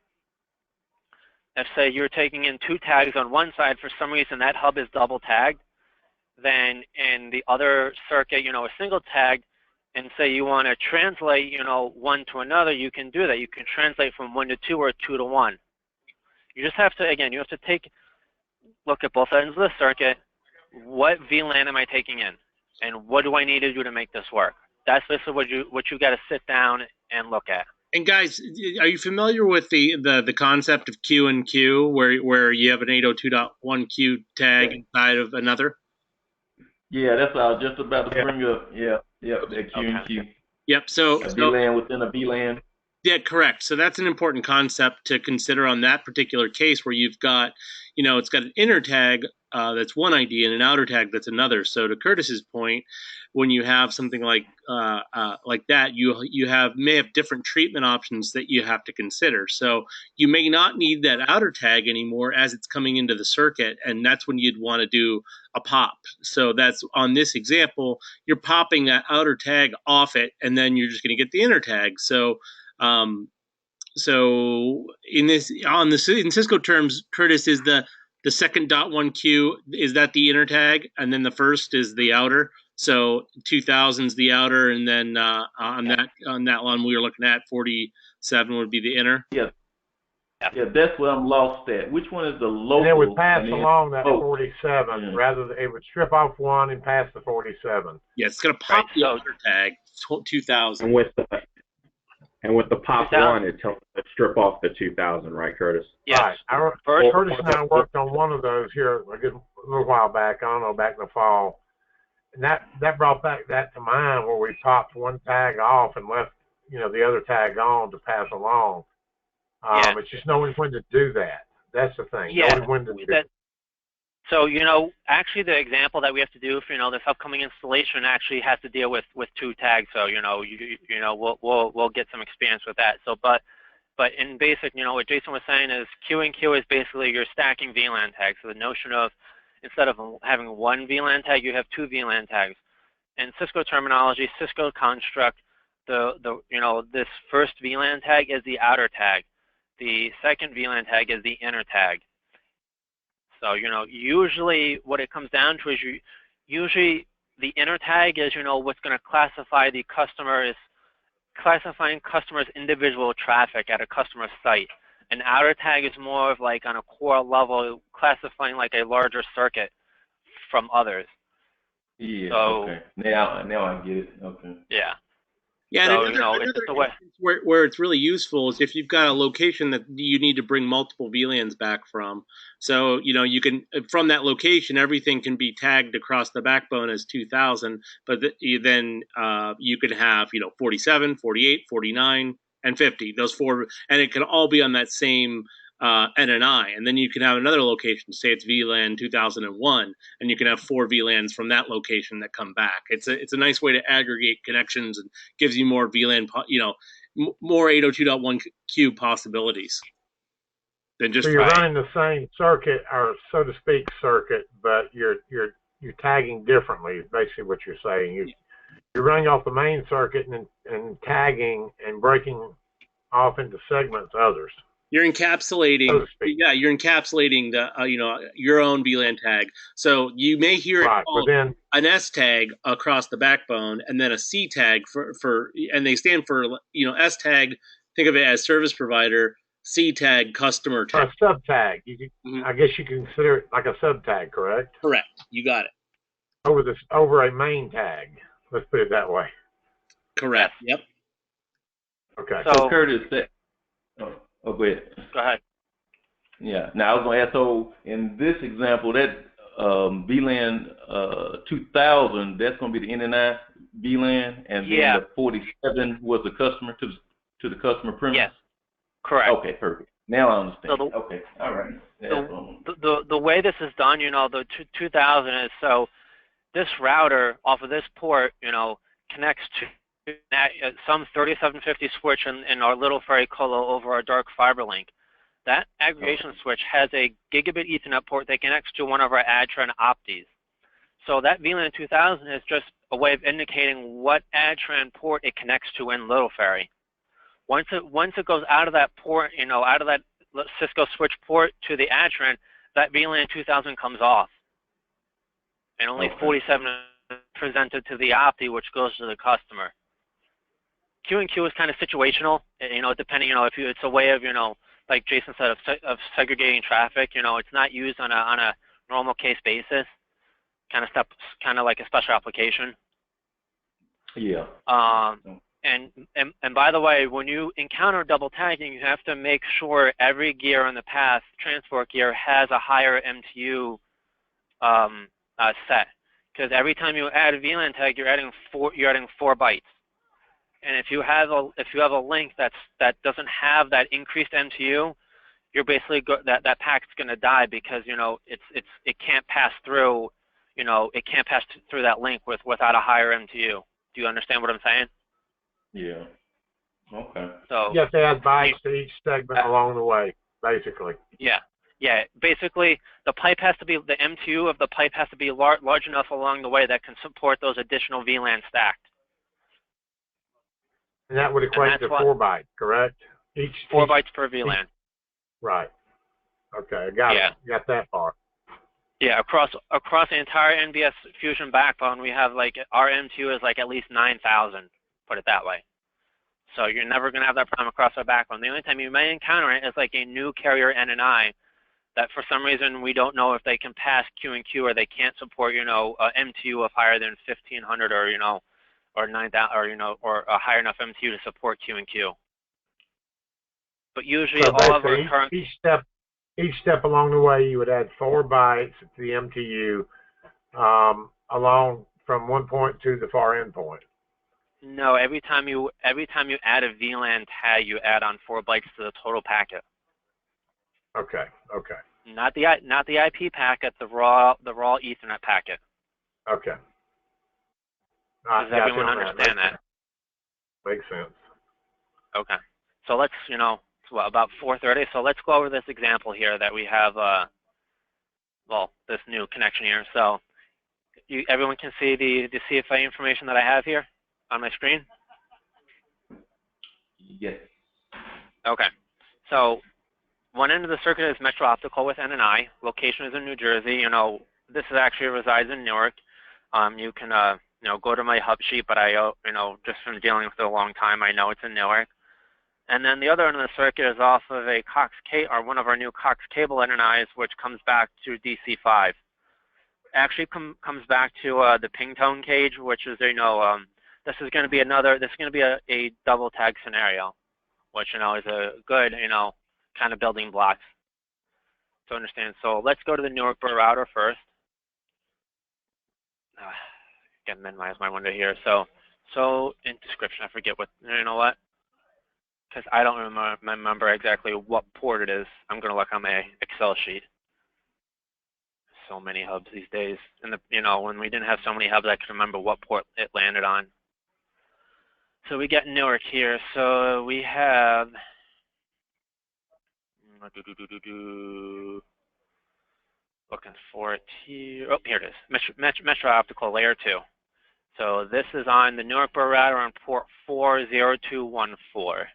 If say you're taking in 2 tags on one side, for some reason that hub is double tagged, then in the other circuit, a single tag, and say you want to translate, one to another, you can do that. You can translate from 1 to 2 or 2 to 1. You just have to, again, you have to look at both ends of the circuit. What VLAN am I taking in? And what do I need to do to make this work? That's basically what you got to sit down and look at. And guys, are you familiar with the concept of Q and Q, where you have an 802.1Q tag inside of another? Yeah, that's what I was just about to bring up. Yeah, the Q and Q. Yep. So a VLAN within a VLAN. Yeah, correct. So that's an important concept to consider on that particular case, where you've got, it's got an inner tag that's one ID and an outer tag that's another. So to Curtis's point, when you have something like that, you may have different treatment options that you have to consider. So you may not need that outer tag anymore as it's coming into the circuit, and that's when you'd want to do a pop. So that's on this example, you're popping that outer tag off it, and then you're just going to get the inner tag. So in Cisco terms, Curtis, is the second .1Q, is that the inner tag, and then the first is the outer? So 2000's the outer, and then on that line we were looking at, 47 would be the inner. Yeah, that's where I'm lost at. Which one is the local? And it would pass along that 47 rather than it would strip off one and pass the 47. Yeah, it's gonna pop the outer tag 2000. And with the pop one, it tells it to strip off the 2000, right, Curtis? Yes. Right. Curtis and I worked on one of those here a little while back. I don't know, back in the fall. And that brought back that to mind, where we popped one tag off and left, the other tag on to pass along. It's just knowing when to do that. That's the thing. Yeah. Knowing when to do it. So, actually the example that we have to do for, this upcoming installation actually has to deal with 2 tags. So, we'll get some experience with that. So, but in basic, what Jason was saying is Q and Q is basically you're stacking VLAN tags. So the notion of instead of having one VLAN tag, you have 2 VLAN tags. In Cisco terminology, Cisco construct, this first VLAN tag is the outer tag. The second VLAN tag is the inner tag. So, usually what it comes down to is usually the inner tag is, what's going to classify the customer as classifying customers' individual traffic at a customer site. An outer tag is more of like on a core level, classifying like a larger circuit from others. Yeah. So, okay. Now I get it. Okay. Yeah. Yeah, So, and it's another the way. instance where it's really useful is if you've got a location that you need to bring multiple VLANs back from. So, you can, from that location, everything can be tagged across the backbone as 2000, but then you could have, 47, 48, 49, and 50. Those four, and it can all be on that same NNI. And then you can have another location, say it's VLAN 2001, and you can have 4 VLANs from that location that come back. It's a nice way to aggregate connections and gives you more VLAN, more 802.1q possibilities than just. So you're running the same circuit, or so to speak, circuit, but you're tagging differently. Is basically what you're saying. You're running off the main circuit and tagging and breaking off into segments others. You're encapsulating, so to speak. Yeah, you're encapsulating the, your own VLAN tag. So you may hear it called an S tag across the backbone, and then a C tag for, and they stand for, S tag. Think of it as service provider. C tag customer tag. A sub tag. I guess you can consider it like a sub tag, correct? Correct. You got it. Over a main tag. Let's put it that way. Correct. Yep. Okay. So Curtis, go ahead. Go ahead. Yeah. Now I was going to ask. So in this example, that VLAN 2000, that's going to be the NNI VLAN, and then the 47 was the customer to the customer premise. Yes. Correct. Okay. Perfect. Now I understand. So okay. All right. The way this is done, the 2000 is, so this router off of this port, connects to some 3750 switch in our little ferry colo over our dark fiber link. That aggregation switch has a gigabit Ethernet port that connects to one of our ADTRAN optis. So that VLAN 2000 is just a way of indicating what ADTRAN port it connects to in little ferry. Once it goes out of that port, out of that Cisco switch port to the ADTRAN, that VLAN 2000 comes off, and only 47 is presented to the opti, which goes to the customer. Q&Q is kind of situational, depending, it's a way of, like Jason said, of segregating traffic. It's not used on a normal case basis, kind of like a special application. Yeah. And by the way, when you encounter double tagging, you have to make sure every gear on the path, transport gear, has a higher MTU set, because every time you add a VLAN tag, you're adding 4 bytes. And if you have a link that doesn't have that increased MTU, you're basically that packet's going to die, because it can't pass through that link without a higher MTU. Do you understand what I'm saying? Yeah. Okay. So you have to add bytes to each segment along the way, basically. Yeah. Yeah. Basically, the MTU of the pipe has to be large enough along the way that can support those additional VLAN stacked. And that would equate to 4 bytes, correct? 4 bytes per VLAN. Right. Okay, I got it. Got that part. Yeah, across the entire NBS Fusion backbone, we have our MTU is at least 9,000. Put it that way. So you're never going to have that problem across our backbone. The only time you may encounter it is a new carrier NNI that for some reason we don't know if they can pass Q&Q, or they can't support MTU of higher than 1,500 or 9,000 or a higher enough MTU to support Q&Q. But usually all of our current each step along the way, you would add 4 bytes to the MTU along from one point to the far end point. No, every time you add a VLAN tag, you add on 4 bytes to the total packet. Okay. Not the IP packet, the raw Ethernet packet. Okay. Does everyone understand that? Makes sense. Okay. So let's, about 4:30. So let's go over this example here that we have, this new connection here. So everyone can see the CFA information that I have here on my screen? Yes. Okay. So one end of the circuit is Metro Optical with NNI. Location is in New Jersey. This is actually resides in Newark. You can go to my hub sheet, but I, just from dealing with it a long time, I know it's in Newark. And then the other end of the circuit is off of a or one of our new Cox cable NNIs, which comes back to DC5. Actually comes back to the ping tone cage, which is, this is going to be a double tag scenario, which, is a good, kind of building blocks to understand. So let's go to the Newark Burr router first. Again, minimize my window here. So in description, I forget what, what? Because I don't remember exactly what port it is. I'm going to look on my Excel sheet. So many hubs these days. And when we didn't have so many hubs, I could remember what port it landed on. So we get Newark here. So we have looking for it here. Oh, here it is. Metro Optical Layer 2. So this is on the Newark Burr router on port 40214.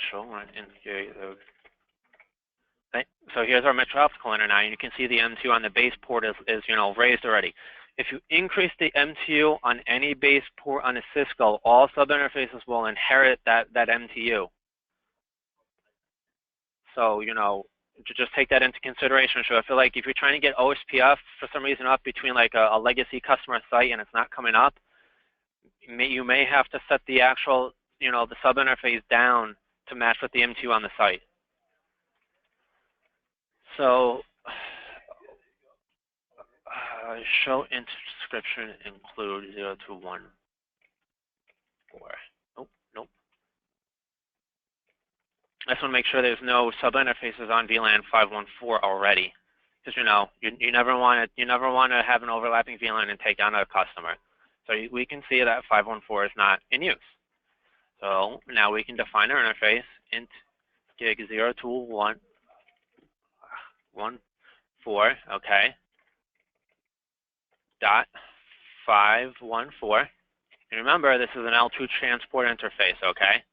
Show right in here. So here's our Metro Optical NNI, and you can see the MTU on the base port is raised already. If you increase the MTU on any base port on a Cisco, all sub-interfaces will inherit that MTU. So, just take that into consideration. So I feel like if you're trying to get OSPF for some reason up between like a legacy customer site and it's not coming up, you may have to set the actual, the sub-interface down to match with the MTU on the site. So, show into description include 0214. Oh, nope. I just want to make sure there's no sub-interfaces on VLAN 514 already, because you never want to have an overlapping VLAN and take down a customer. So we can see that 514 is not in use. So now we can define our interface int gig 0214, okay, dot 514. And remember, this is an L2 transport interface, okay?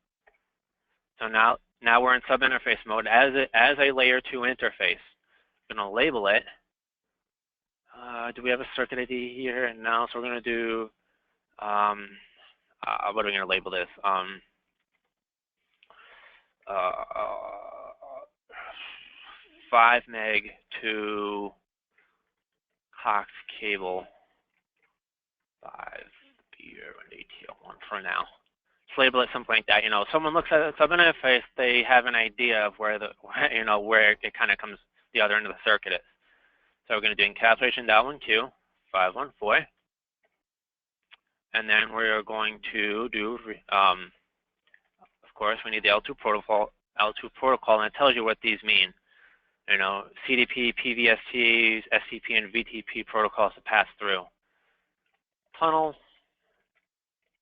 So now we're in sub-interface mode as a layer 2 interface. I'm going to label it. Do we have a circuit ID here? No, so we're going to do, what are we going to label this? 5 meg to Cox cable 5 beer and ATL1 for now. Just label it something like that. Someone looks at a sub-interface, they have an idea of where where it kind of comes, the other end of the circuit is. So we're going to do encapsulation .1Q 514, and then we're going to do, of course, we need the L2 protocol, and it tells you what these mean. CDP, PVSTs, SCP, and VTP protocols to pass through. Tunnel.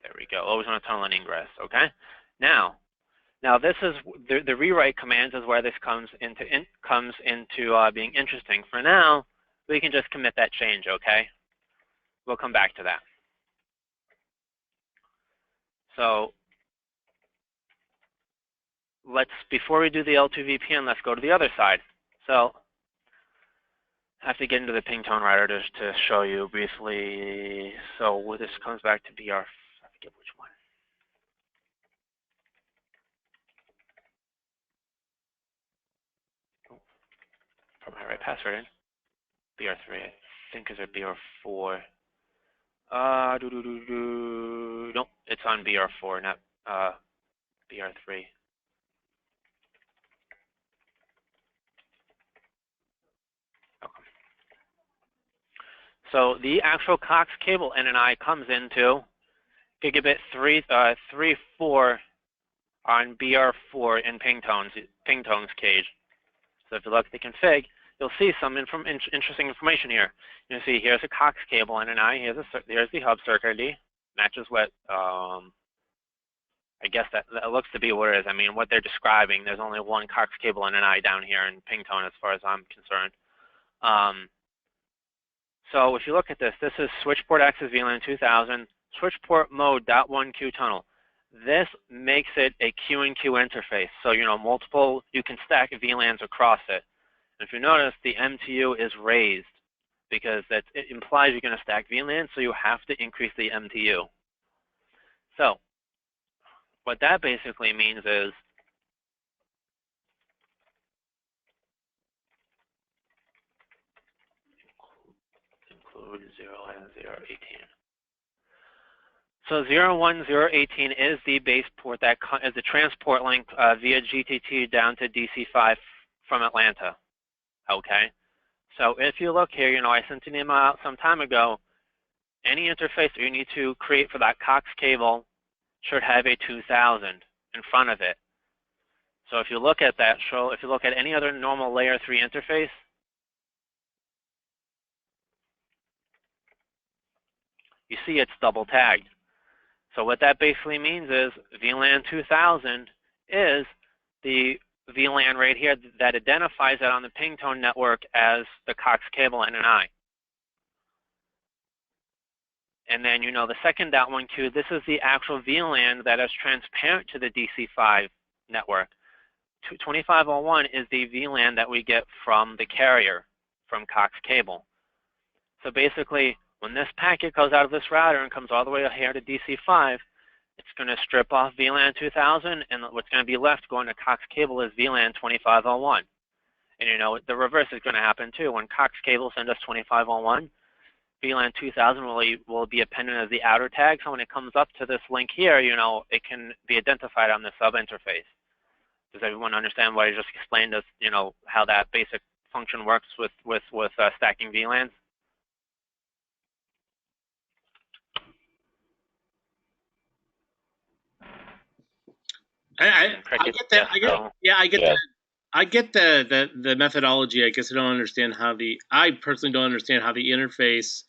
There we go. Always on a tunnel and ingress. Okay. Now this is the rewrite commands is where this comes into being interesting. For now, we can just commit that change. Okay. We'll come back to that. So before we do the L2 VPN, let's go to the other side. So I have to get into the ping tone router just to show you briefly. So this comes back to BR, I forget which one. Oh, put my right password in. BR3, I think is a BR4. Nope, it's on BR4, not BR3. So the actual Cox cable NNI comes into gigabit 3.4 on BR4 in ping tones cage. So if you look at the config, you'll see some interesting information here. You'll see here's a Cox cable NNI, here's the hub circuit ID, matches what I guess that looks to be what it is. I mean, what they're describing, there's only one Cox cable NNI down here in ping tone as far as I'm concerned. So if you look at this is switchport access VLAN 2000, switchport mode .1Q tunnel. This makes it a Q and Q interface. So, you can stack VLANs across it. If you notice, the MTU is raised because it implies you're going to stack VLAN, so you have to increase the MTU. So what that basically means is include 0 and 018. So 01018 is the base port that is the transport link via GTT down to DC5 from Atlanta. Okay. So if you look here, you know, I sent an email out some time ago. Any interface that you need to create for that Cox cable should have a 2000 in front of it. So if you look at that, if you look at any other normal layer 3 interface, you see it's double tagged. So what that basically means is VLAN 2000 is the VLAN right here that identifies it on the ping tone network as the Cox cable NNI. And then, you know, the second .1Q, this is the actual VLAN that is transparent to the DC5 network. 2501 is the VLAN that we get from the carrier, from Cox cable. So basically, when this packet goes out of this router and comes all the way here to DC5, it's going to strip off VLAN 2000, and what's going to be left going to Cox cable is VLAN 2501. And, you know, the reverse is going to happen too. When Cox cable sends us 2501, VLAN 2000 will be appended as the outer tag. So when it comes up to this link here, you know, it can be identified on the sub interface. Does everyone understand what I just explained? As you know, how that basic function works with stacking VLANs? I get that. I get the methodology. I guess I personally don't understand how the interface.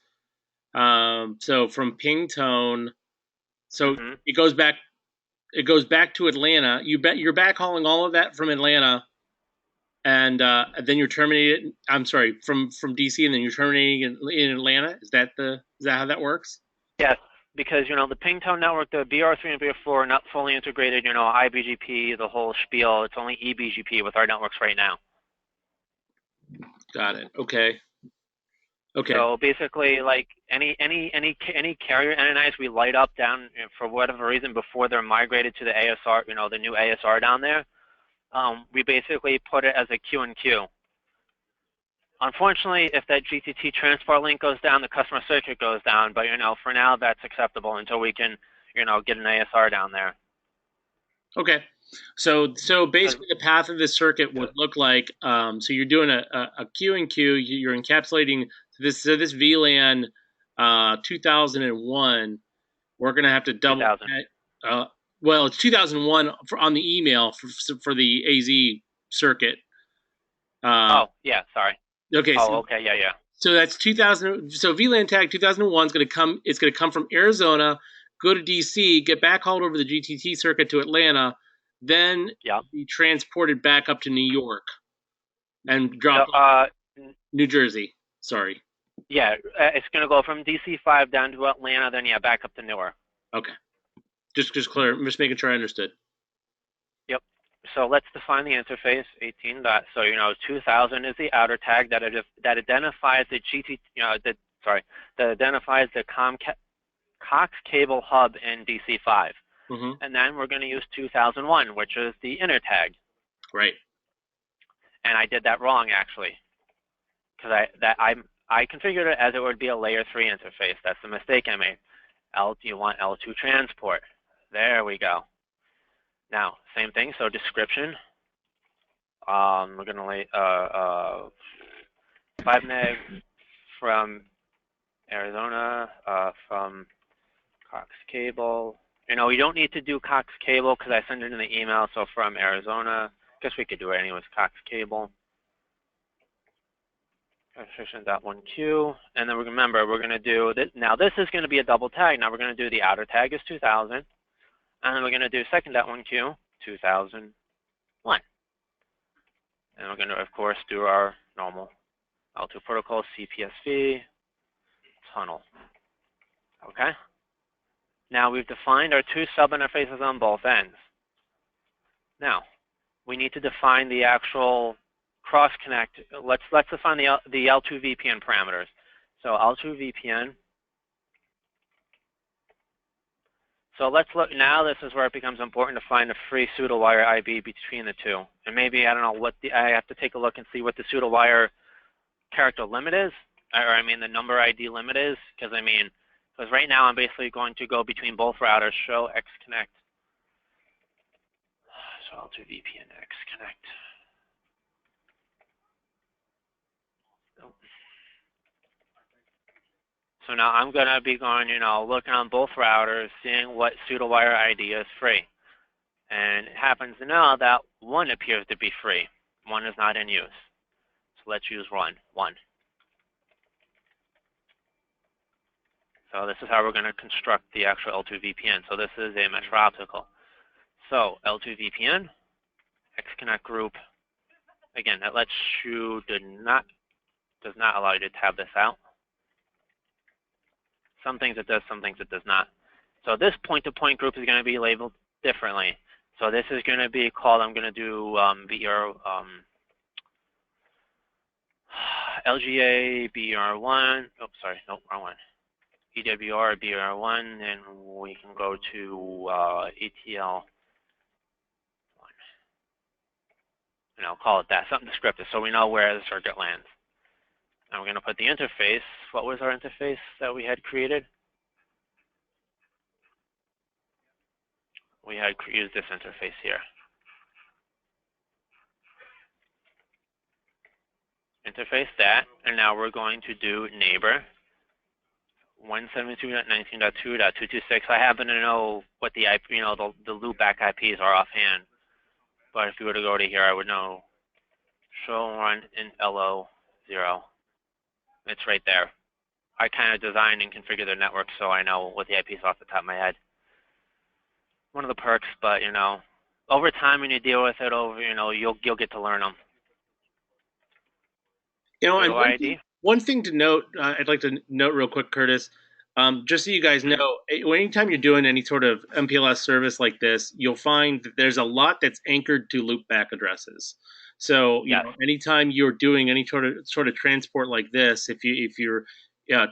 So from ping tone, so it goes back to Atlanta. You're backhauling all of that from Atlanta, and then you're terminating. I'm sorry, from DC, and then you're terminating in Atlanta. Is that how that works? Yes. Because, you know, the ping tone network, the BR3 and BR4 are not fully integrated, you know, IBGP, the whole spiel. It's only eBGP with our networks right now. Got it. Okay. So basically, like any carrier NNIs we light up down, you know, for whatever reason before they're migrated to the ASR, you know, the new ASR down there, we basically put it as a Q&Q. Unfortunately, if that GTT transport link goes down, the customer circuit goes down. But, you know, for now, that's acceptable until we can, you know, get an ASR down there. Okay. So basically the path of this circuit would look like, so you're doing a Q&Q, you're encapsulating this VLAN 2001. We're going to have to double that. Well, it's 2001 on the email for the AZ circuit. Oh, yeah, sorry. Okay. Okay, yeah. So that's 2000. So VLAN tag 2001 is going to come. It's going to come from Arizona, go to DC, get backhauled over the GTT circuit to Atlanta, then be transported back up to New York, and drop New Jersey. Sorry. Yeah, it's going to go from DC5 down to Atlanta, then back up to Newark. Okay. Just clear. I'm just making sure I understood. Yep. So let's define the interface 18. So, you know, 2000 is the outer tag that identifies the that identifies the Cox cable hub in DC5. And then we're going to use 2001, which is the inner tag. Right. And I did that wrong actually, because I configured it as it would be a layer 3 interface. That's the mistake I made. You want L2 transport. There we go. Now, same thing, so description. We're going to lay 5 meg from Arizona, from Cox cable. You know, we don't need to do Cox cable because I sent it in the email, so from Arizona. Guess we could do it anyways, Cox cable. Configuration.1Q, and then remember, we're going to do this. Now, this is going to be a double tag. Now, we're going to do the outer tag is 2000, and then we're going to do second.1Q, 2001. And we're going to, of course, do our normal L2 protocol, CPSV, tunnel. Okay? Now, we've defined our 2 sub-interfaces on both ends. Now, we need to define the actual cross connect. Let's define the L2 VPN parameters. So L2 VPN. So let's look, now this is where it becomes important to find a free Pseudowire IB between the two. And maybe, I don't know, I have to take a look and see what the Pseudowire character limit is, or I mean the number ID limit is, because right now I'm basically going to go between both routers, show X connect. So L2 VPN X connect. So now I'm going to be going, looking on both routers, seeing what Pseudowire ID is free. And it happens to know that one appears to be free. One is not in use. So let's use one. So this is how we're going to construct the actual L2 VPN. So this is a Metro Optical. So L2 VPN, X-Connect group. Again, that lets you does not allow you to tab this out. Some things it does, some things it does not. So this point-to-point group is going to be labeled differently. So this is going to be called, I'm going to do LGA BR1. Oh, sorry, no, wrong one. EWR BR1, and we can go to ETL1. And I'll call it that, something descriptive, so we know where the circuit lands. And we're going to put the interface. What was our interface that we had created? We had used this interface here. Interface that, and now we're going to do neighbor 172.19.2.226. I happen to know what the IP, the loopback IPs are offhand. But if you were to go to here, I would know show run in LO0. It's right there. I kind of designed and configured the network so I know what the IP is off the top of my head. One of the perks, but over time when you deal with it, you'll get to learn them. And one thing to note, I'd like to note real quick, Curtis, just so you guys know, anytime you're doing any sort of MPLS service like this, you'll find that there's a lot that's anchored to loopback addresses. So anytime you're doing any sort of transport like this, if you're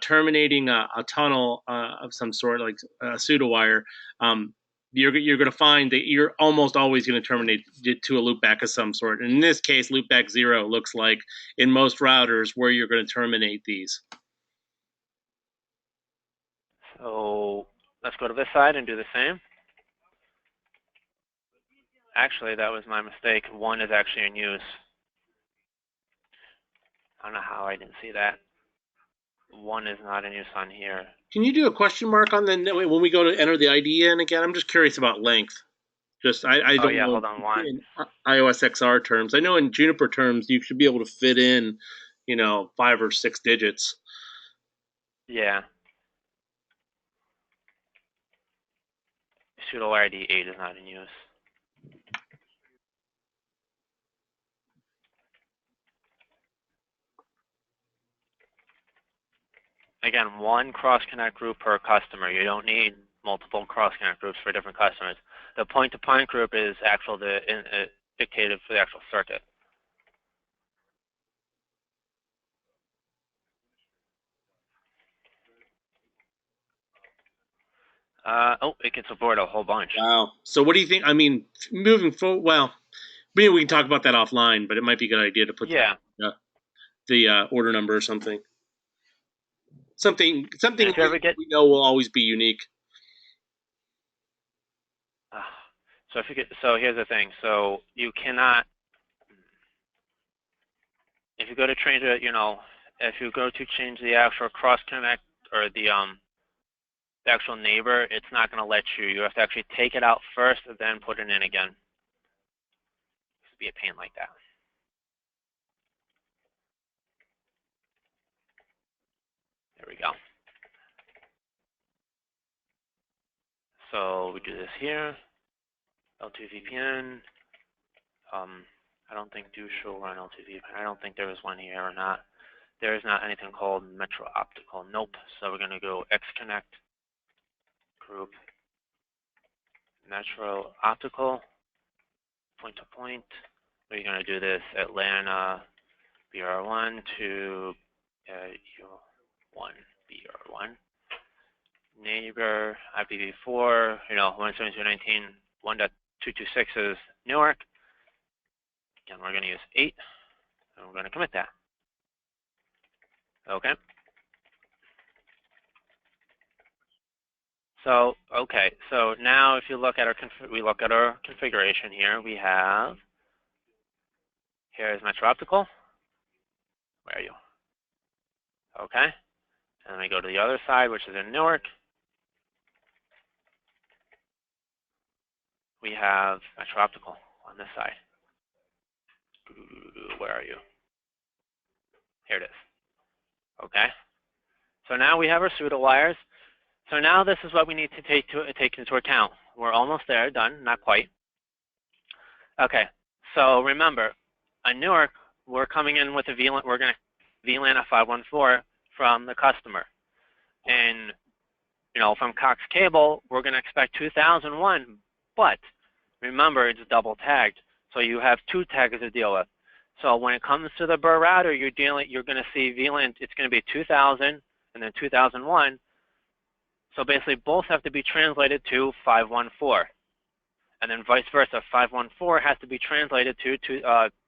terminating a tunnel of some sort, like a Pseudowire, you're going to find that you're almost always going to terminate to a loopback of some sort. And in this case, loopback 0 looks like in most routers where you're going to terminate these. So let's go to this side and do the same. Actually, that was my mistake. 1 is actually in use. I don't know how I didn't see that. 1 is not in use on here. Can you do a question mark on when we go to enter the ID in again? I'm just curious about length. I don't know. Hold on one. In iOS XR terms, I know in Juniper terms you should be able to fit in, 5 or 6 digits. Yeah. Pseudowire ID 8 is not in use. Again, 1 cross-connect group per customer. You don't need multiple cross-connect groups for different customers. The point-to-point group is dictated for the actual circuit. It can support a whole bunch. Wow. So what do you think? I mean, moving forward, well, maybe we can talk about that offline, but it might be a good idea to put the order number or something. Something we know will always be unique. So here's the thing. So you cannot, if you go to change it, if you go to change the actual cross connect or the actual neighbor, it's not going to let you. You have to actually take it out first and then put it in again. It'd be a pain like that. There we go. So we do this here. L2 VPN. I don't think do show run L2 VPN. I don't think there is one here or not. There is not anything called Metro Optical. Nope. So we're going to go X-Connect group Metro Optical point to point we're going to do this Atlanta BR1 to U1 BR1. Neighbor IPv4, 172.1.226 is Newark. And we're going to use 8, and we're going to commit that. Okay. So, okay, so now if you look at our configuration here, we have, here is Metro Optical. Where are you? Okay. And then we go to the other side, which is in Newark. We have Metro Optical on this side. Where are you? Here it is. Okay. So now we have our pseudowires. So now this is what we need to take into account. We're almost there, done, not quite. Okay. So remember, on Newark, we're coming in with a VLAN. We're going to VLAN at 514 from the customer, and from Cox Cable, we're going to expect 2001. But remember, it's double tagged, so you have 2 tags to deal with. So when it comes to the Burr router, you're going to see VLAN. It's going to be 2000 and then 2001. So basically, both have to be translated to 514, and then vice versa. 514 has to be translated to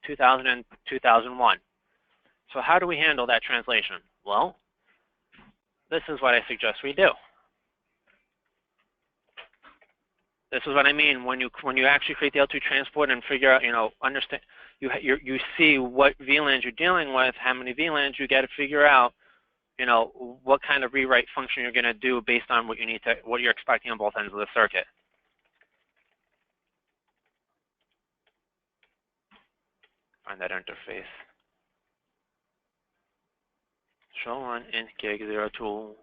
2000 and 2001. So how do we handle that translation? Well, this is what I suggest we do. This is what I mean when you actually create the L2 transport and figure out, understand, you see what VLANs you're dealing with, how many VLANs you got to figure out, what kind of rewrite function you're going to do based on what you're expecting on both ends of the circuit. Find that interface. Show on int gig 0 to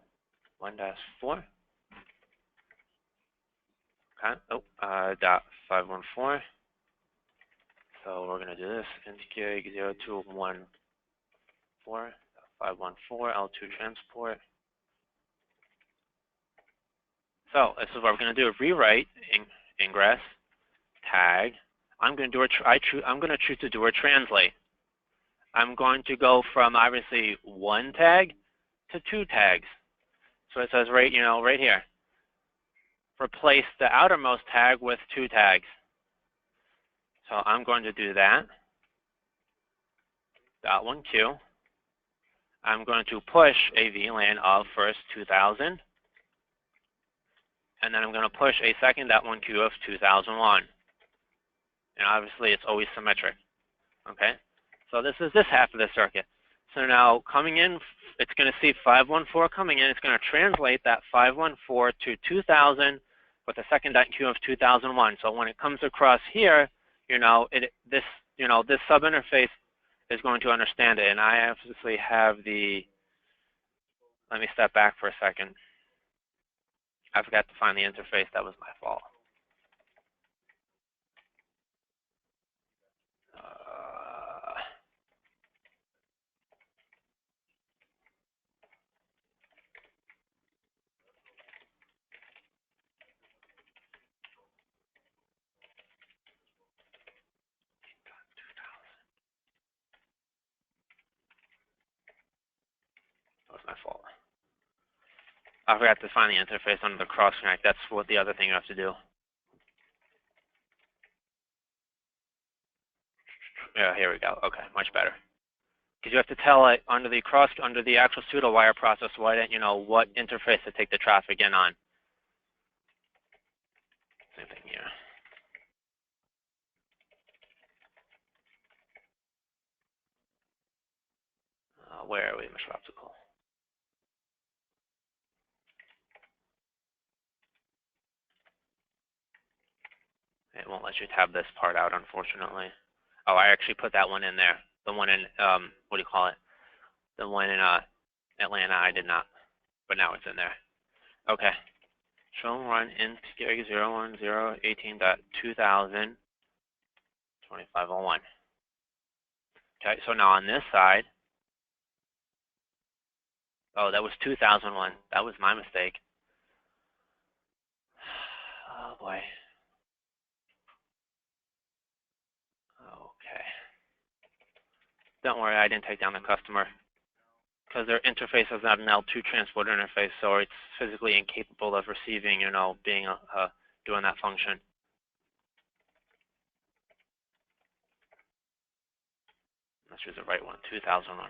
1-4. Okay. Dot 514. So we're going to do this int gig 0 to 1-4. 514 L2 transport. So this is what we're going to do: rewrite ingress tag. I'm going to choose to do a translate. I'm going to go from obviously 1 tag to 2 tags. So it says right here. Replace the outermost tag with 2 tags. So I'm going to do that. .1Q. I'm going to push a VLAN of first 2000, and then I'm going to push a second .1Q of 2001. And obviously, it's always symmetric. Okay? So this is this half of the circuit. So now coming in, it's going to see 514 coming in. It's going to translate that 514 to 2000 with a second .Q of 2001. So when it comes across here, this sub-interface is going to understand it. And I obviously have let me step back for a second. I forgot to find the interface. That was my fault. That was my fault. I forgot to find the interface under the cross connect. That's what the other thing you have to do. Yeah, here we go. Okay, much better. Because you have to tell it under the actual pseudo-wire process what interface to take the traffic in on. Same thing here. Where are we, Metro Optical? It won't let you tab this part out, unfortunately. Oh, I actually put that one in there. The one in, what do you call it? The one in Atlanta, I did not. But now it's in there. Okay. Show run int gig 01018.2000 2501. Okay, so now on this side, oh, that was 2001. That was my mistake. Oh boy. Okay. Don't worry, I didn't take down the customer because their interface is not an L2 transport interface, so it's physically incapable of receiving, you know, being doing that function. Let's use the right one, 2001. Okay,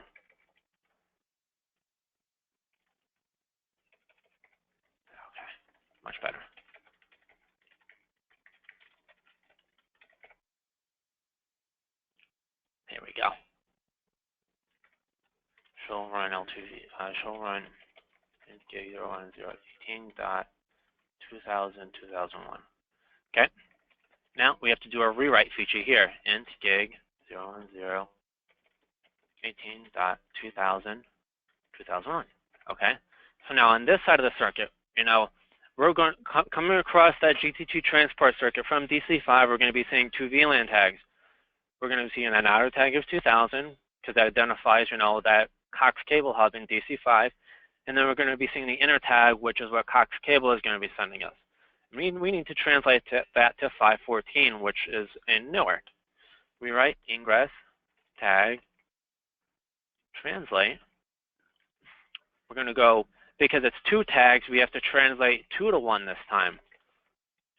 much better. Here we go. Show run L2V, show run int gig 01018.2000.2001. Okay. Now we have to do a rewrite feature here. Int gig 01018.2000.2001. Okay. So now on this side of the circuit, you know, we're going coming across that GT2 transport circuit from DC5. We're going to be seeing two VLAN tags. We're going to be seeing an outer tag of 2000 because that identifies, you know, that Cox cable hub in DC5, and then we're going to be seeing the inner tag, which is what Cox cable is going to be sending us. We need to translate that to 514, which is in Newark. We write ingress tag translate. We're going to go, because it's two tags, we have to translate 2 to 1 this time.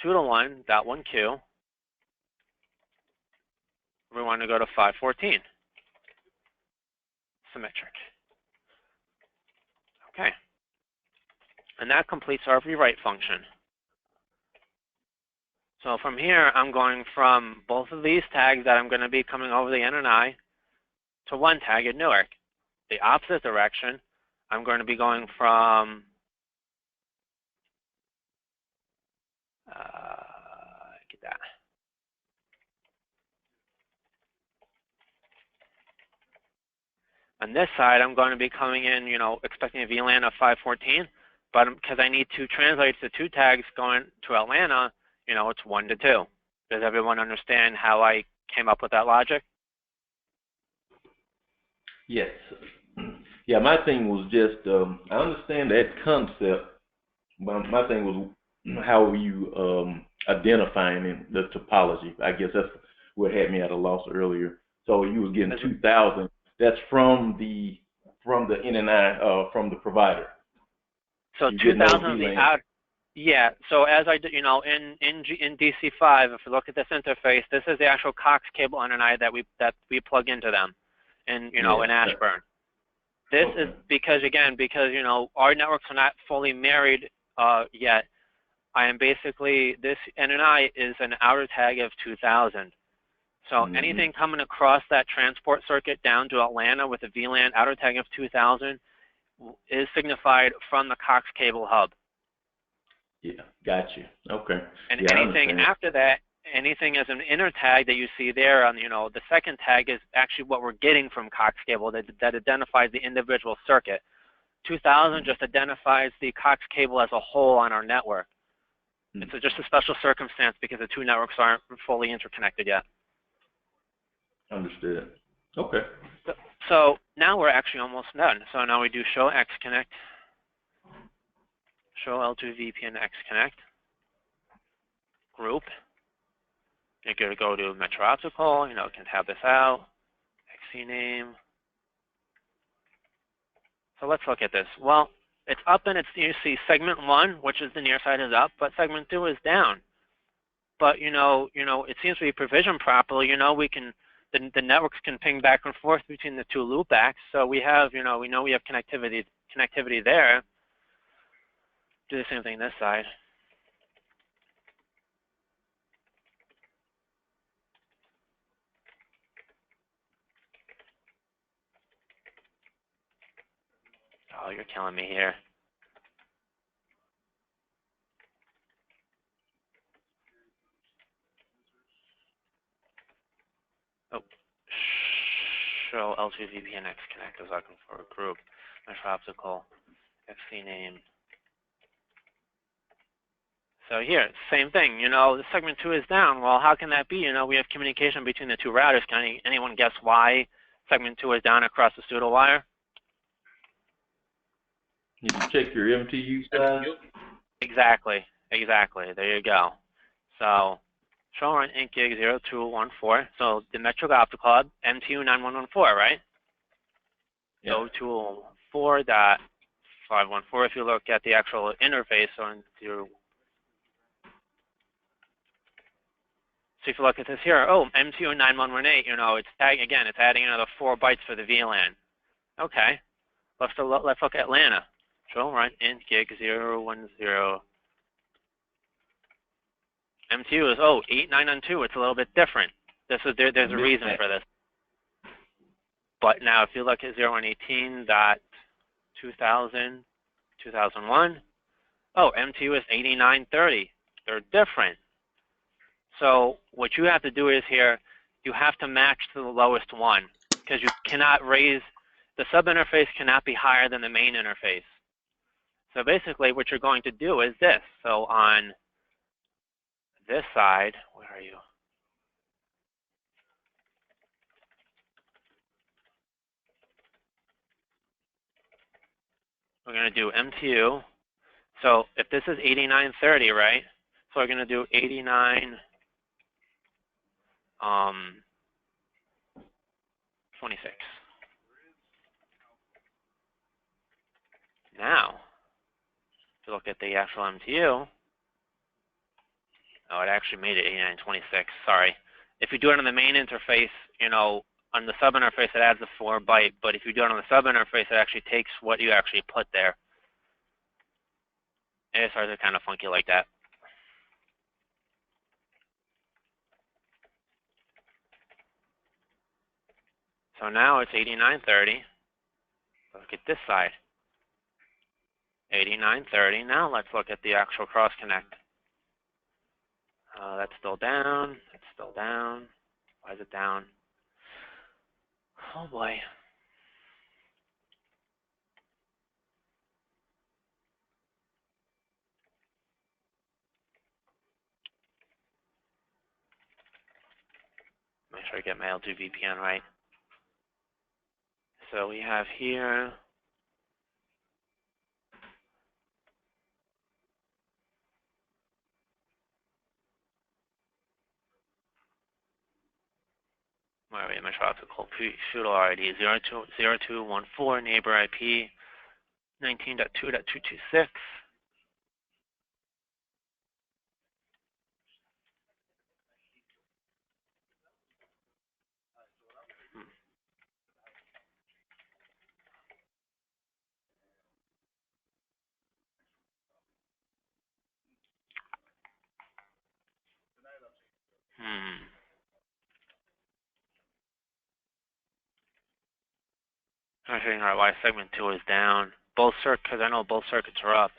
2 to 1, dot 1Q. We want to go to 514. Symmetric. Okay. And that completes our rewrite function. So from here, I'm going from both of these tags that I'm going to be coming over the NNI to one tag at Newark. The opposite direction, I'm going to be going from get that. On this side, I'm going to be coming in, you know, expecting a VLAN of 514, but because I need to translate the two tags going to Atlanta, you know, it's 1 to 2. Does everyone understand how I came up with that logic? Yes. Yeah, my thing was just, I understand that concept, but my thing was how you identifying the topology. I guess that's what had me at a loss earlier. So you was getting 2,000. That's from the NNI, from the provider. So 2,000 is the out. Yeah. So as I, you know, in DC5, if you look at this interface, this is the actual Cox cable NNI that we plug into them, and you know, in Ashburn. This is because you know, our networks are not fully married yet. I am basically, this NNI is an outer tag of 2,000. So anything coming across that transport circuit down to Atlanta with a VLAN outer tag of 2,000 is signified from the Cox cable hub. Yeah, got you. Okay. And anything after that, anything as an inner tag that you see there on, you know, the second tag is actually what we're getting from Cox cable that identifies the individual circuit. 2,000 just identifies the Cox cable as a whole on our network. It's just a special circumstance because the two networks aren't fully interconnected yet. Understood. Okay. So now we're actually almost done. So now we do show XConnect, show L2VPN XConnect, group. You're going to go to Metro Optical, you know, can tab this out, XC name. So let's look at this. Well, it's up and it's, you see segment 1, which is the near side is up, but segment 2 is down. But you know, it seems to be provisioned properly. You know, we can, the networks can ping back and forth between the two loopbacks. So we have, you know, we have connectivity there. Do the same thing this side. Oh, you're killing me here. Oh, show L2VPN XConnect is looking for a group. Metro Optical, XC name. So here, same thing. You know, the segment 2 is down. Well, how can that be? You know, we have communication between the two routers. Can anyone guess why segment 2 is down across the Pseudowire? You can check your MTU size. Exactly. There you go. So Show run int gig 0214. So the metric optical hub, MTU 9114, right? Yeah. 0214.514. If you look at the actual interface on your, so if you look at this here, oh, MTU 9118, you know, it's tagging again, it's adding another 4 bytes for the VLAN. Okay. Let's look at Atlanta. Show run int gig 010. MTU is 8992. It's a little bit different. There's a reason for this. But now if you look at 0118.2000, 2001, MTU is 8930. They're different. So what you have to do is here, you have to match to the lowest one, because you cannot raise, the sub-interface cannot be higher than the main interface. So basically what you're going to do is this. So on this side, where are you? We're going to do MTU. So if this is 8930, right? So we're going to do 26. Now, if you look at the actual MTU, it actually made it 8926. Sorry. If you do it on the main interface, you know, on the sub interface, it adds a 4 byte. But if you do it on the sub interface, it actually takes what you actually put there. ASRs are kind of funky like that. So now it's 8930. Look at this side. 8930. Now let's look at the actual cross connect. That's still down. It's still down. Why is it down? Oh boy. Make sure I get my L2 VPN right. So we have here. Where are we? My optical Pseudowire ID 0214 neighbor IP 19.2.226. I'm figuring out why segment 2 is down. Both circuits, because I know both circuits are up.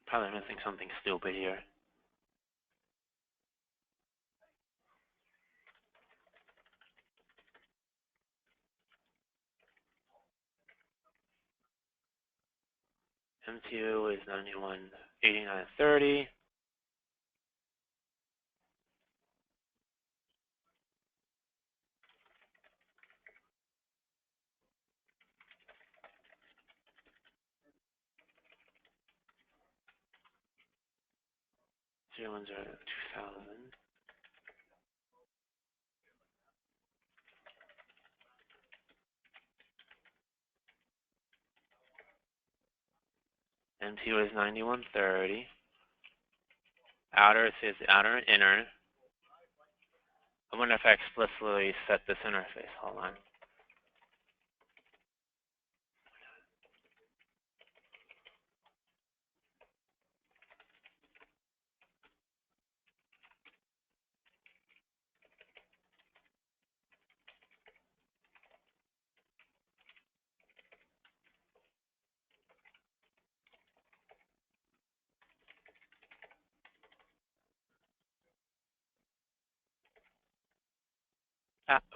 Probably missing something stupid here. M2 is 918930. Zero ones are 2000. M2 is 9130. Outer says outer and inner. I wonder if I explicitly set this interface. Hold on.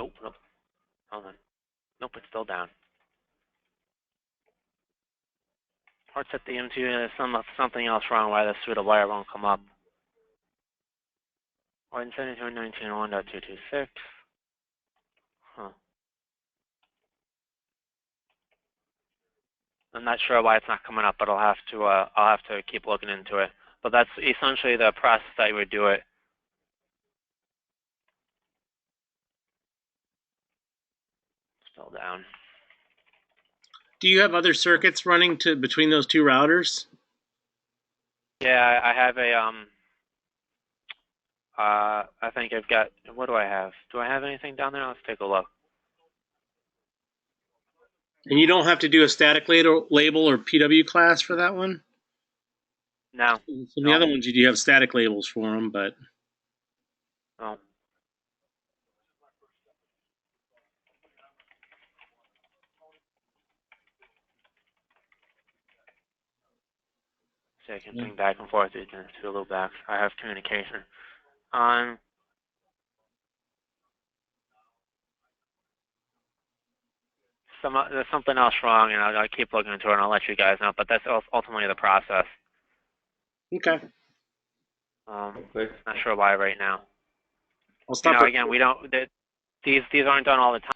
Oh, nope. Hold on. Nope, it's still down. Port set the M2, there's something else wrong why the Pseudowire won't come up. 172.19.1.226. Huh. I'm not sure why it's not coming up, but I'll have to keep looking into it. But that's essentially the process that you would do it. Still down. Do you have other circuits running between those two routers? Yeah, I have a I think I've got, what do I have? Do I have anything down there? Let's take a look. And you don't have to do a static label or PW class for that one? No. So the other ones you do have static labels for them, but... No. So I can ping back and forth to a little back. I have communication. There's something else wrong, and I'll keep looking into it, and I'll let you guys know. But that's ultimately the process. Okay. Not sure why right now. I'll stop. Again, we don't. These aren't done all the time.